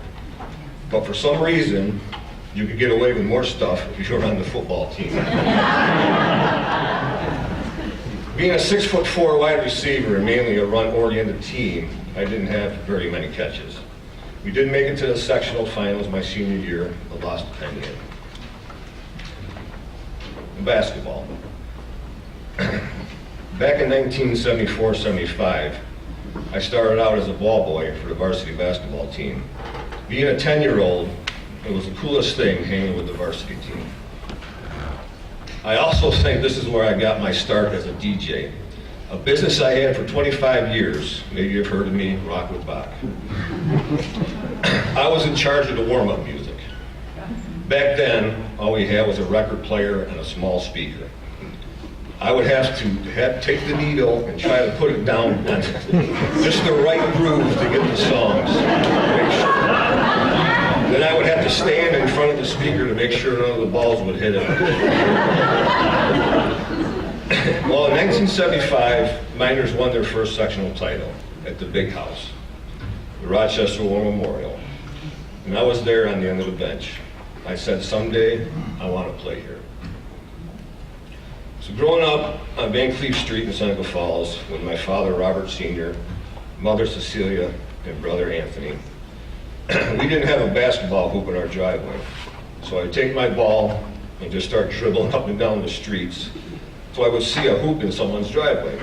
Speaker 2: But for some reason, you could get away with more stuff if you were on the football team. Being a 6'4" wide receiver and mainly a run-oriented team, I didn't have very many catches. We did make it to the sectional finals my senior year, but lost to Penn. Basketball. Back in 1974-75, I started out as a ball boy for the varsity basketball team. Being a 10-year-old, it was the coolest thing hanging with the varsity team. I also think this is where I got my start as a DJ. A business I had for 25 years, maybe you've heard of me, Rock with Bach. I was in charge of the warm-up music. Back then, all we had was a record player and a small speaker. I would have to take the needle and try to put it down on just the right groove to get the songs. Then I would have to stand in front of the speaker to make sure none of the balls would hit it. Well, in 1975, Mynderse won their first sectional title at the Big House, the Rochester War Memorial. And I was there on the end of the bench. I said, someday I want to play here. So growing up on Van Cleef Street in Seneca Falls with my father, Robert Sr., mother, Cecilia, and brother, Anthony, we didn't have a basketball hoop in our driveway. So I'd take my ball and just start dribbling up and down the streets so I would see a hoop in someone's driveway.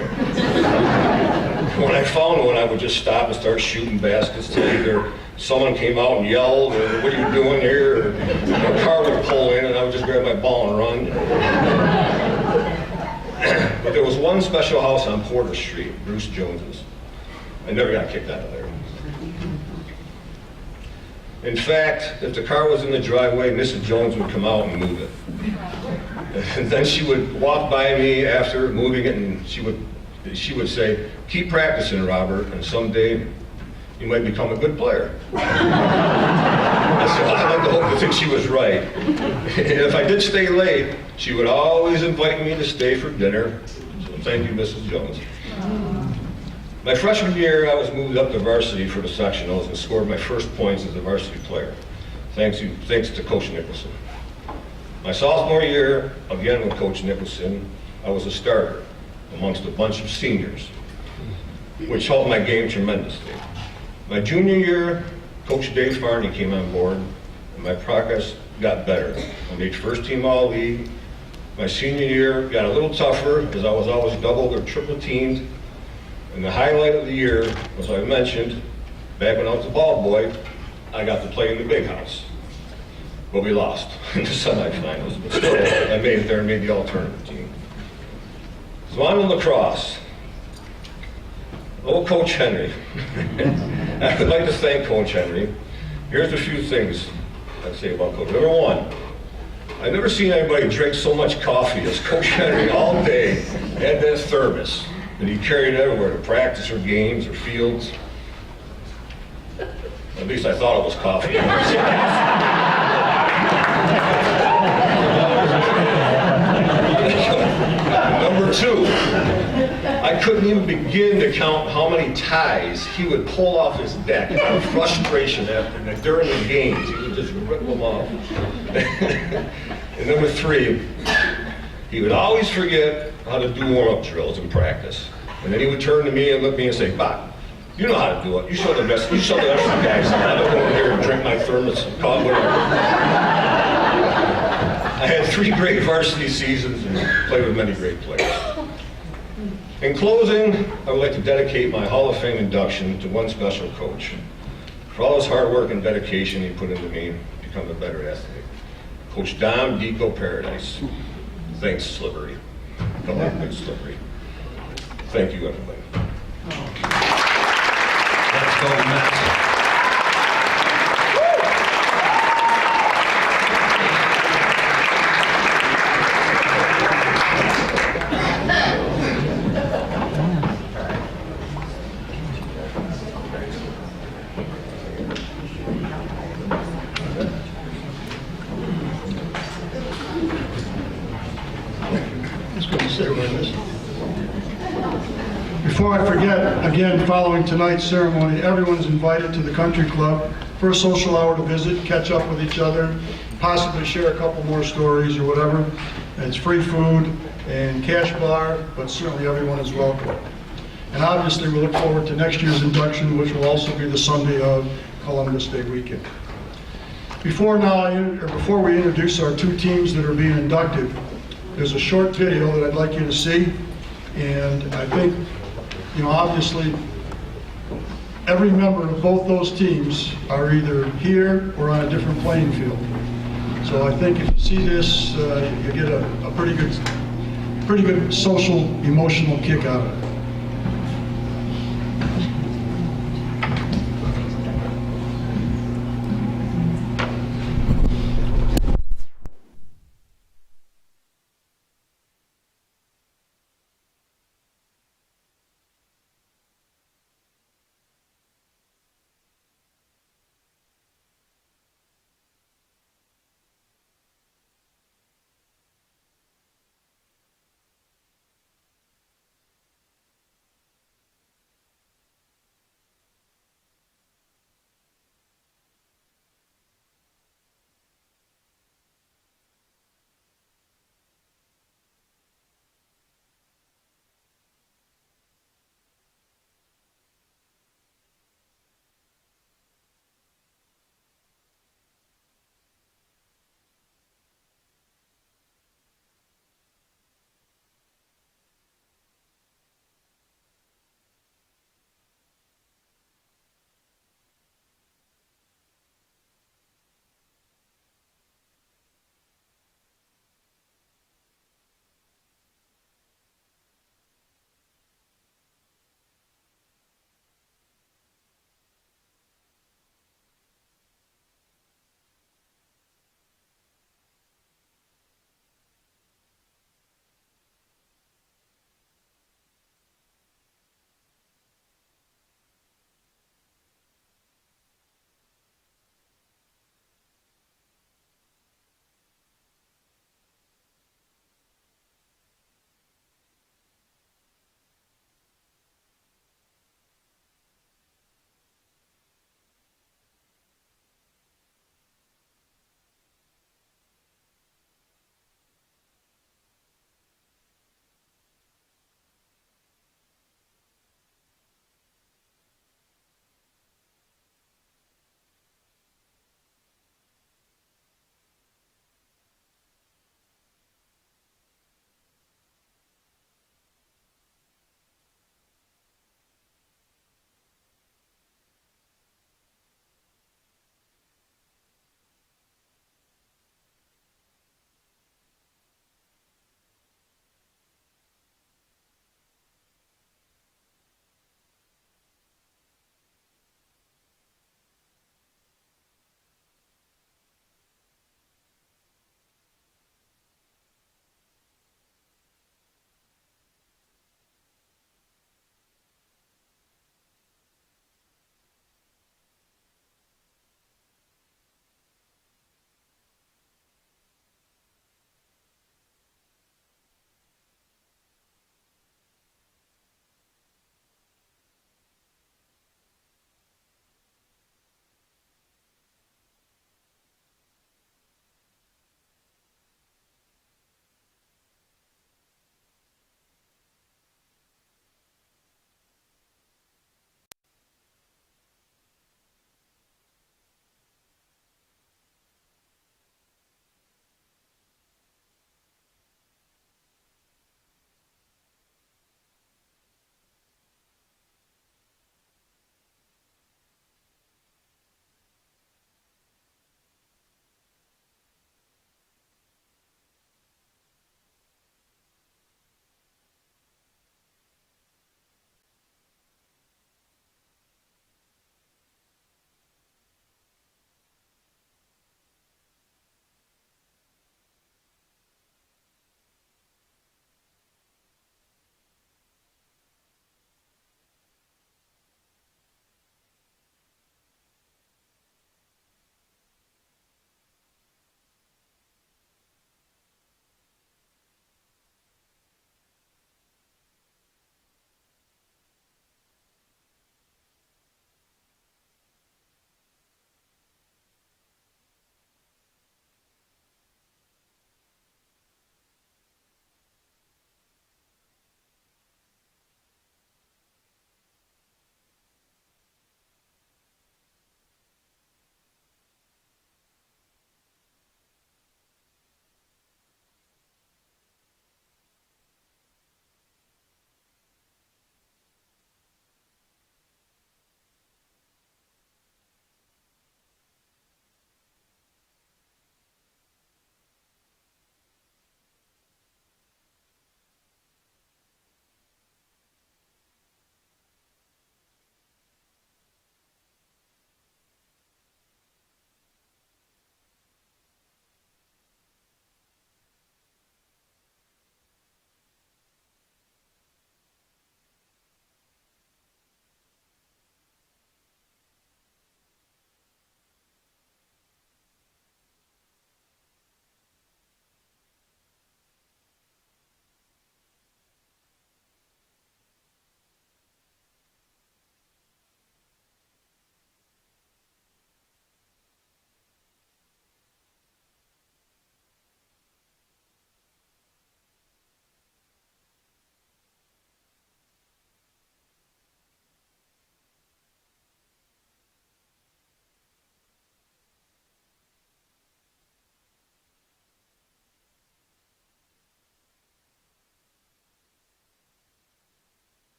Speaker 2: When I found one, I would just stop and start shooting baskets till either someone came out and yelled, or what are you doing here? Or a car would pull in and I would just grab my ball and run. But there was one special house on Porter Street, Bruce Jones's. I never got kicked out of there. In fact, if the car was in the driveway, Mrs. Jones would come out and move it. And then she would walk by me after moving it, and she would say, keep practicing, Robert, and someday you might become a good player. So I like to hope to think she was right. And if I did stay late, she would always invite me to stay for dinner. So thank you, Mrs. Jones. My freshman year, I was moved up to varsity for the sectionals and scored my first points as a varsity player, thanks to Coach Nicholson. My sophomore year, again with Coach Nicholson, I was a starter amongst a bunch of seniors, which helped my game tremendously. My junior year, Coach Dave Farney came on board, and my progress got better. I made first team All-League. My senior year got a little tougher as I was always doubled or triple teamed. And the highlight of the year, as I mentioned, back when I was a ball boy, I got to play in the Big House. But we lost in the semifinals. But still, I made it there and made the alternative team. So I'm in lacrosse. Old Coach Henry. I would like to thank Coach Henry. Here's a few things I'd say about Coach. Number one, I've never seen anybody drink so much coffee as Coach Henry all day. Had that thermos. And he carried it everywhere to practice or games or fields. At least I thought it was coffee. Number two, I couldn't even begin to count how many ties he would pull off his deck out of frustration during the games. He would just rip them off. And number three, he would always forget how to do warm-up drills in practice. And then he would turn to me and look at me and say, Bob, you know how to do it. You show the rest of the guys. I don't go in here and drink my thermos and call it whatever. I had 3 great varsity seasons and played with many great players. In closing, I would like to dedicate my Hall of Fame induction to one special coach. For all his hard work and dedication he put into me to become a better athlete. Coach Don Deco Paradise. Thanks, Slippery. Columbus story. Thank you, everybody. Let's go Mets.
Speaker 3: Let's go sit with us. Before I forget, again, following tonight's ceremony, everyone's invited to the country club for a social hour to visit, catch up with each other, possibly share a couple more stories or whatever. It's free food and cash bar, but certainly everyone is welcome. And obviously, we look forward to next year's induction, which will also be the Sunday of Columbus Day weekend. Before we introduce our two teams that are being inducted, there's a short video that I'd like you to see. And I think, obviously, every member of both those teams are either here or on a different playing field. So I think if you see this, you get a pretty good social, emotional kick out of it.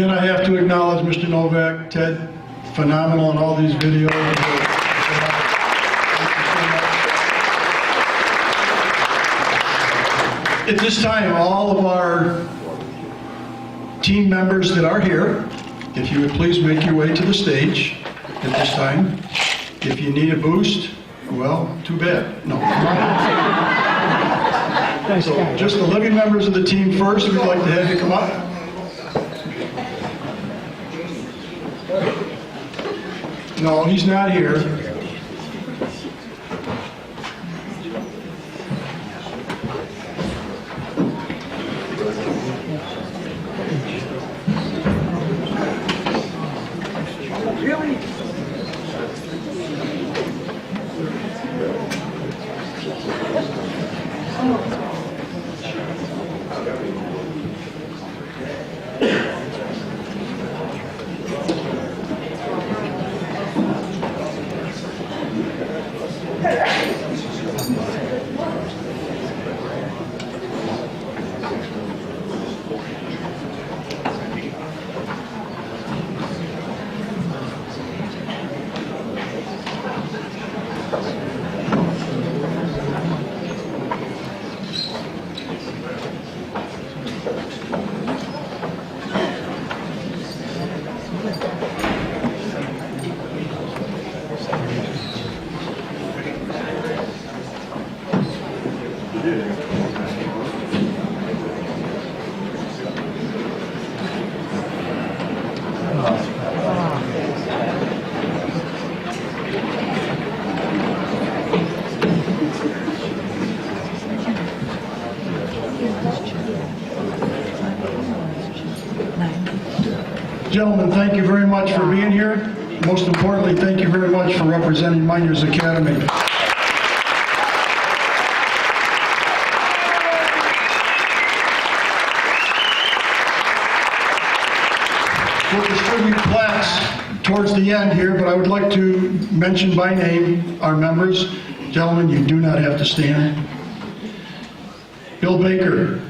Speaker 3: Again, I have to acknowledge Mr. Novak, Ted, phenomenal in all these videos. At this time, all of our team members that are here, if you would please make your way to the stage at this time. If you need a boost, well, too bad. No. So just the living members of the team first, we'd like to have you come up. No, he's not here. Gentlemen, thank you very much for being here. Most importantly, thank you very much for representing Mynderse Academy. We'll distribute plaques towards the end here, but I would like to mention by name our members. Gentlemen, you do not have to stand. Bill Baker.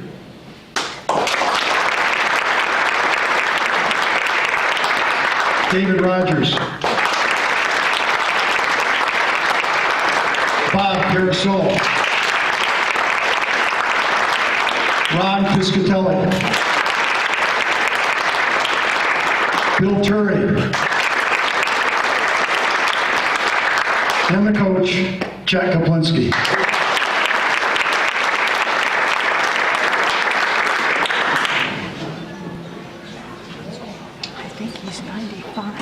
Speaker 3: David Rogers. Bob Caraccilo. Ron Piscatelli. Bill Turry. And the coach, Jack Kaplinski.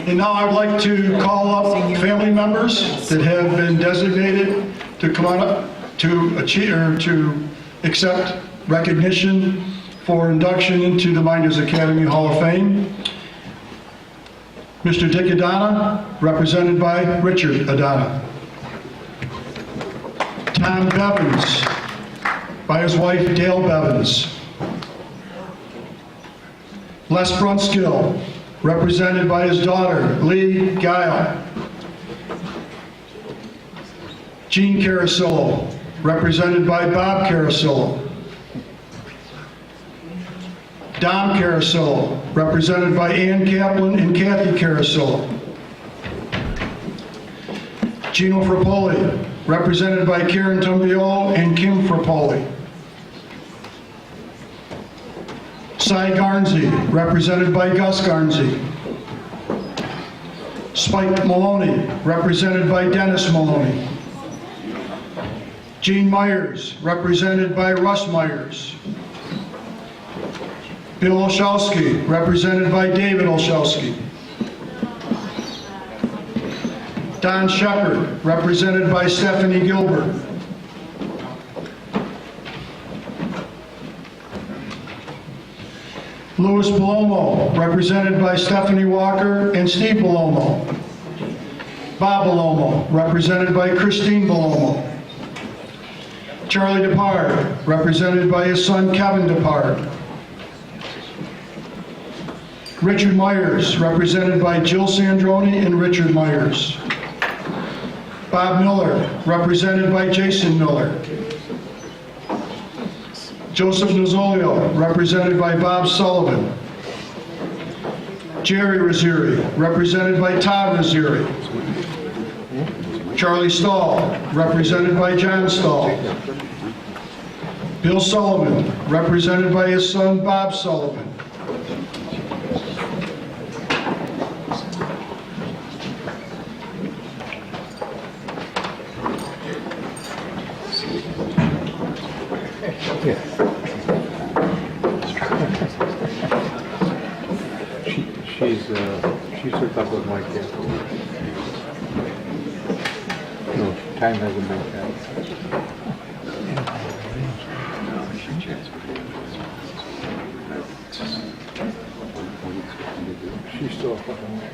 Speaker 3: And now I'd like to call up family members that have been designated to come on up to achieve or to accept recognition for induction into the Mynderse Academy Hall of Fame. Mr. Dick Adana, represented by Richard Adana. Tom Bevins, by his wife Dale Bevins. Les Brunskill, represented by his daughter, Lee Guile. Gene Caraccilo, represented by Bob Caraccilo. Dom Caraccilo, represented by Ann Kaplan and Kathy Caraccilo. Gino Frappoli, represented by Karen Tumbiolo and Kim Frappoli. Cy Garnsey, represented by Gus Garnsey. Spike Maloney, represented by Dennis Maloney. Gene Myers, represented by Russ Myers. Bill Olszewski, represented by David Olszewski. Don Shepard, represented by Stephanie Gilbert. Louis Palomo, represented by Stephanie Walker and Steve Palomo. Bob Palomo, represented by Christine Palomo. Charlie DePard, represented by his son Kevin DePard. Richard Myers, represented by Jill Sandroni and Richard Myers. Bob Miller, represented by Jason Miller. Joseph Nozzolio, represented by Bob Sullivan. Jerry Rizzieri, represented by Todd Rizzieri. Charlie Stahl, represented by John Stahl. Bill Sullivan, represented by his son Bob Sullivan.
Speaker 12: She's hooked up with my kid. No, time hasn't been passed. She's still fucking there.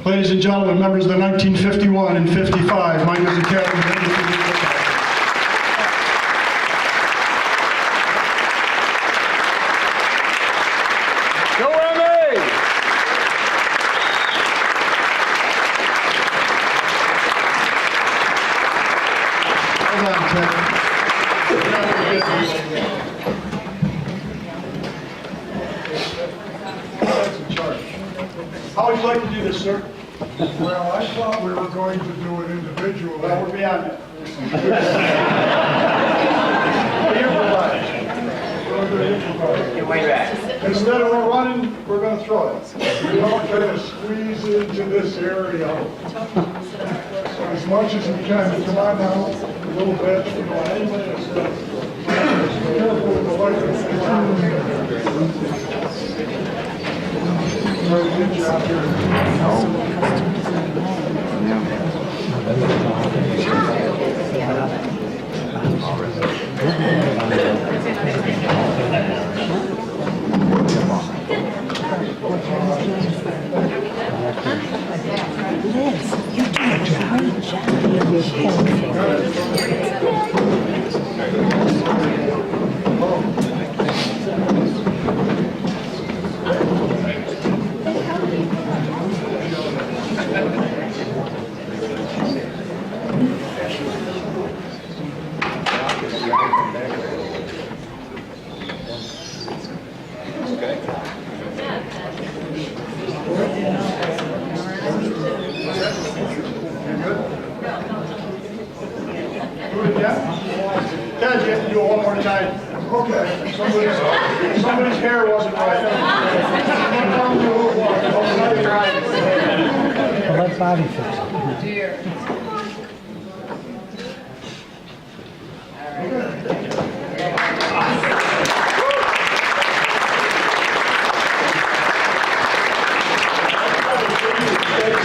Speaker 12: Ladies and gentlemen, members of the 1951 and 55 Mynderse Academy. How would you like to do this, sir?
Speaker 13: Well, I thought we were going to do it individually.
Speaker 3: Well, we're beyond that.
Speaker 13: Get way back. Instead of we're running, we're going to throw it. We don't try to squeeze into this area as much as we can. Come on now, a little bit. Careful with the light. Try to get you out here. Dad, you have to do it one more time. Okay. Somebody's hair wasn't right.
Speaker 8: Well, let Bobby fix it.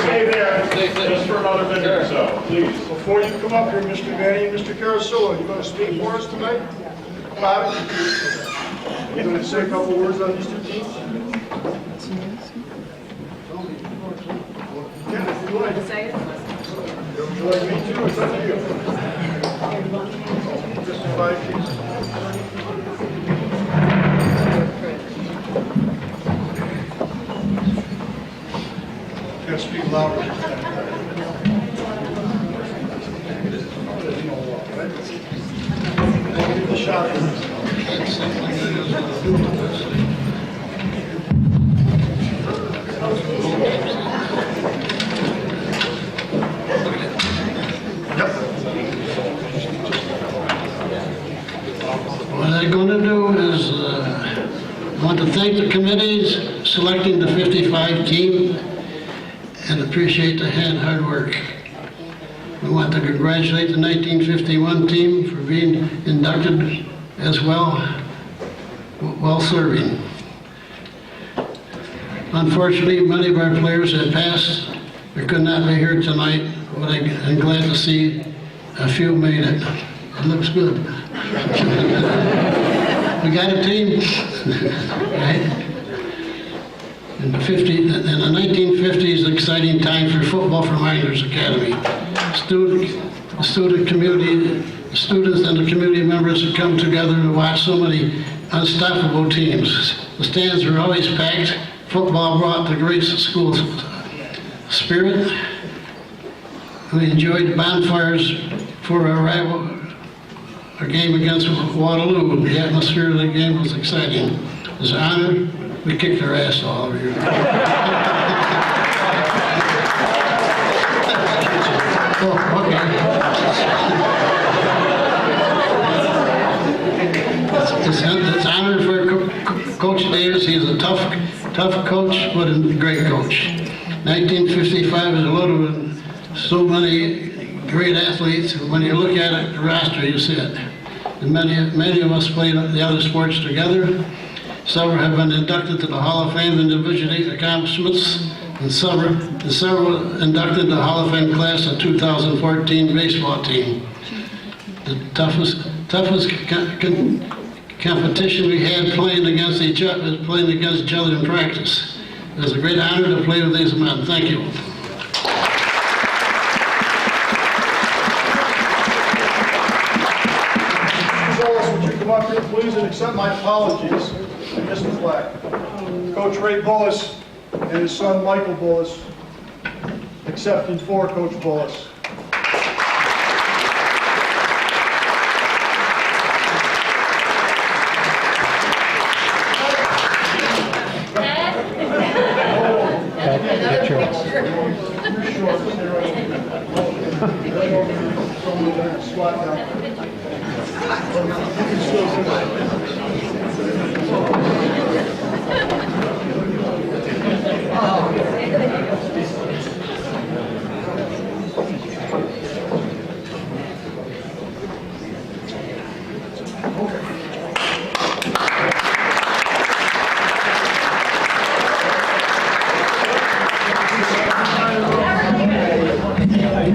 Speaker 3: Stay there just for another minute or so, please. Before you come up here, Mr. McKeveny and Mr. Caraccilo, you going to speak for us tonight? Bobby? You going to say a couple words on these two teams? Yeah, if you like. Would you like me to? It's up to you. Just invite you. You got to speak louder.
Speaker 13: shot.
Speaker 10: What I'm going to do is, I want to thank the committees selecting the 55 team and appreciate the hard work. We want to congratulate the 1951 team for being inducted as well serving. Unfortunately, many of our players have passed or could not be here tonight, but I'm glad to see a few made it. It looks good. We got a team, right? In the 1950s, an exciting time for football for Mynderse Academy. The student community, the students and the community members have come together to watch so many unstoppable teams. The stands were always packed. Football brought the great school spirit. We enjoyed bonfires for our rival. Our game against Waterloo, the atmosphere of the game was exciting. It was an honor. We kicked their ass all over here. Oh, okay. It's an honor for Coach Davis. He's a tough coach, but a great coach. 1955 is loaded with so many great athletes. When you look at it, the roster, you see it. And many of us played the other sports together. Several have been inducted to the Hall of Fame in Division 8 accomplishments, and several inducted to the Hall of Fame class of 2014 baseball team. The toughest competition we had playing against each other in practice. It was a great honor to play with these men. Thank you.
Speaker 13: Would you come up here, please, and accept my apologies. I missed the flag. Coach Ray Bullis and his son Michael Bullis accepting for Coach Bullis. Squat down.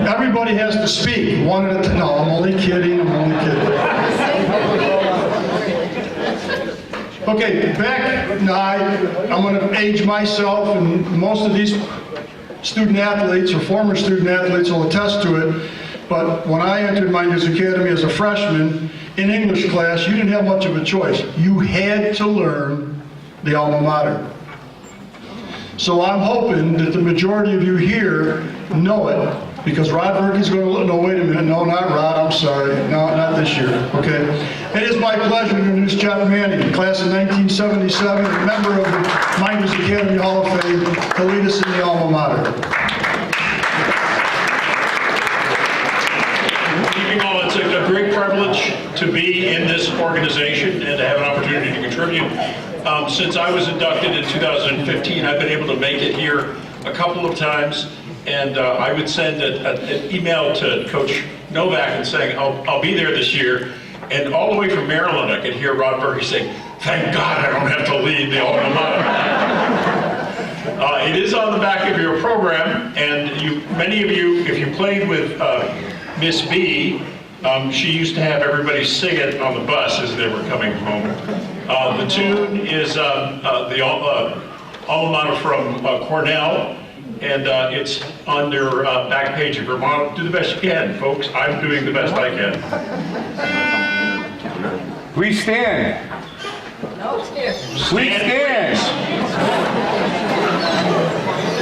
Speaker 13: Everybody has to speak. One at a time. No, I'm only kidding. Okay, back now, I'm going to age myself, and most of these student athletes or former student athletes will attest to it. But when I entered Mynderse Academy as a freshman in English class, you didn't have much of a choice. You had to learn the alma mater. So I'm hoping that the majority of you here know it, because Rod Berkey's going to look, no, wait a minute, no, not Rod, I'm sorry, no, not this year, okay? It is my pleasure to introduce Jeff Manning, class of 1977, a member of the Mynderse Academy Hall of Fame, to lead us in the alma mater.
Speaker 14: It's a great privilege to be in this organization and to have an opportunity to contribute. Since I was inducted in 2015, I've been able to make it here a couple of times, and I would send an email to Coach Novak and saying, I'll be there this year, and all the way from Maryland I could hear Rod Berkey saying, thank God I don't have to lead the alma mater. It is on the back of your program, and many of you, if you played with Miss B, she used to have everybody sing it on the bus as they were coming home. The tune is the alma mater from Cornell, and it's on their back page of Vermont. Do the best you can, folks. I'm doing the best I can.
Speaker 15: We stand.
Speaker 6: No, stand.
Speaker 15: We stand.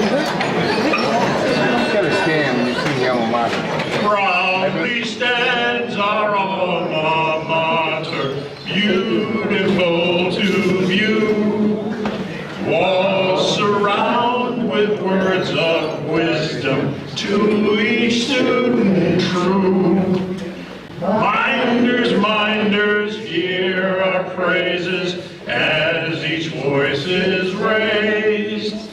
Speaker 15: You gotta stand when you sing the alma mater.
Speaker 14: Proudly stands our alma mater, praises as each voice is raised.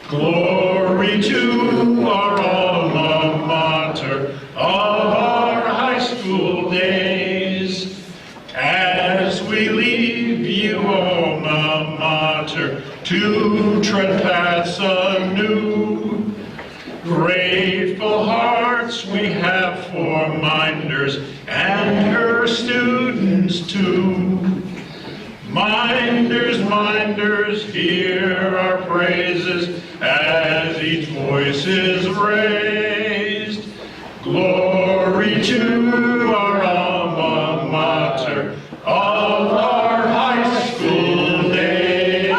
Speaker 14: Glory to our alma mater of our high school days. As we leave you, alma mater, to tread paths anew, grateful hearts we have for Mynderse and her students too. Minders, minders, hear our praises as each voice is raised. Glory to our alma mater of our high school days.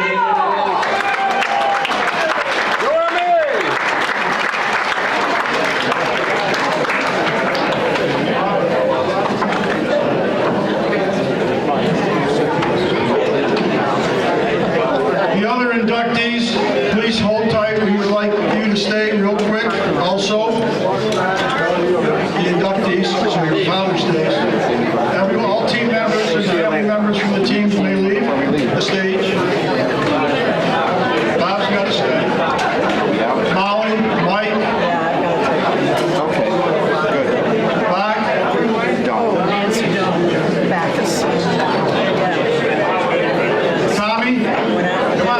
Speaker 3: The other inductees, please hold tight. We would like you to stay real quick. Also, the inductees, so your Father's Days. Everyone, all team members and family members from the teams may leave the stage. Bob's got to stay. Molly, Mike.
Speaker 15: Okay, good.
Speaker 3: Bach. Tommy. Come on.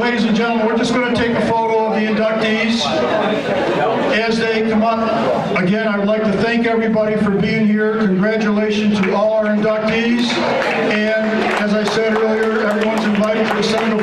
Speaker 3: Ladies and gentlemen, we're just going to take a photo of the inductees as they come up. Again, I would like to thank everybody for being here. Congratulations to all our inductees. And as I said earlier, everyone's invited to the Seneca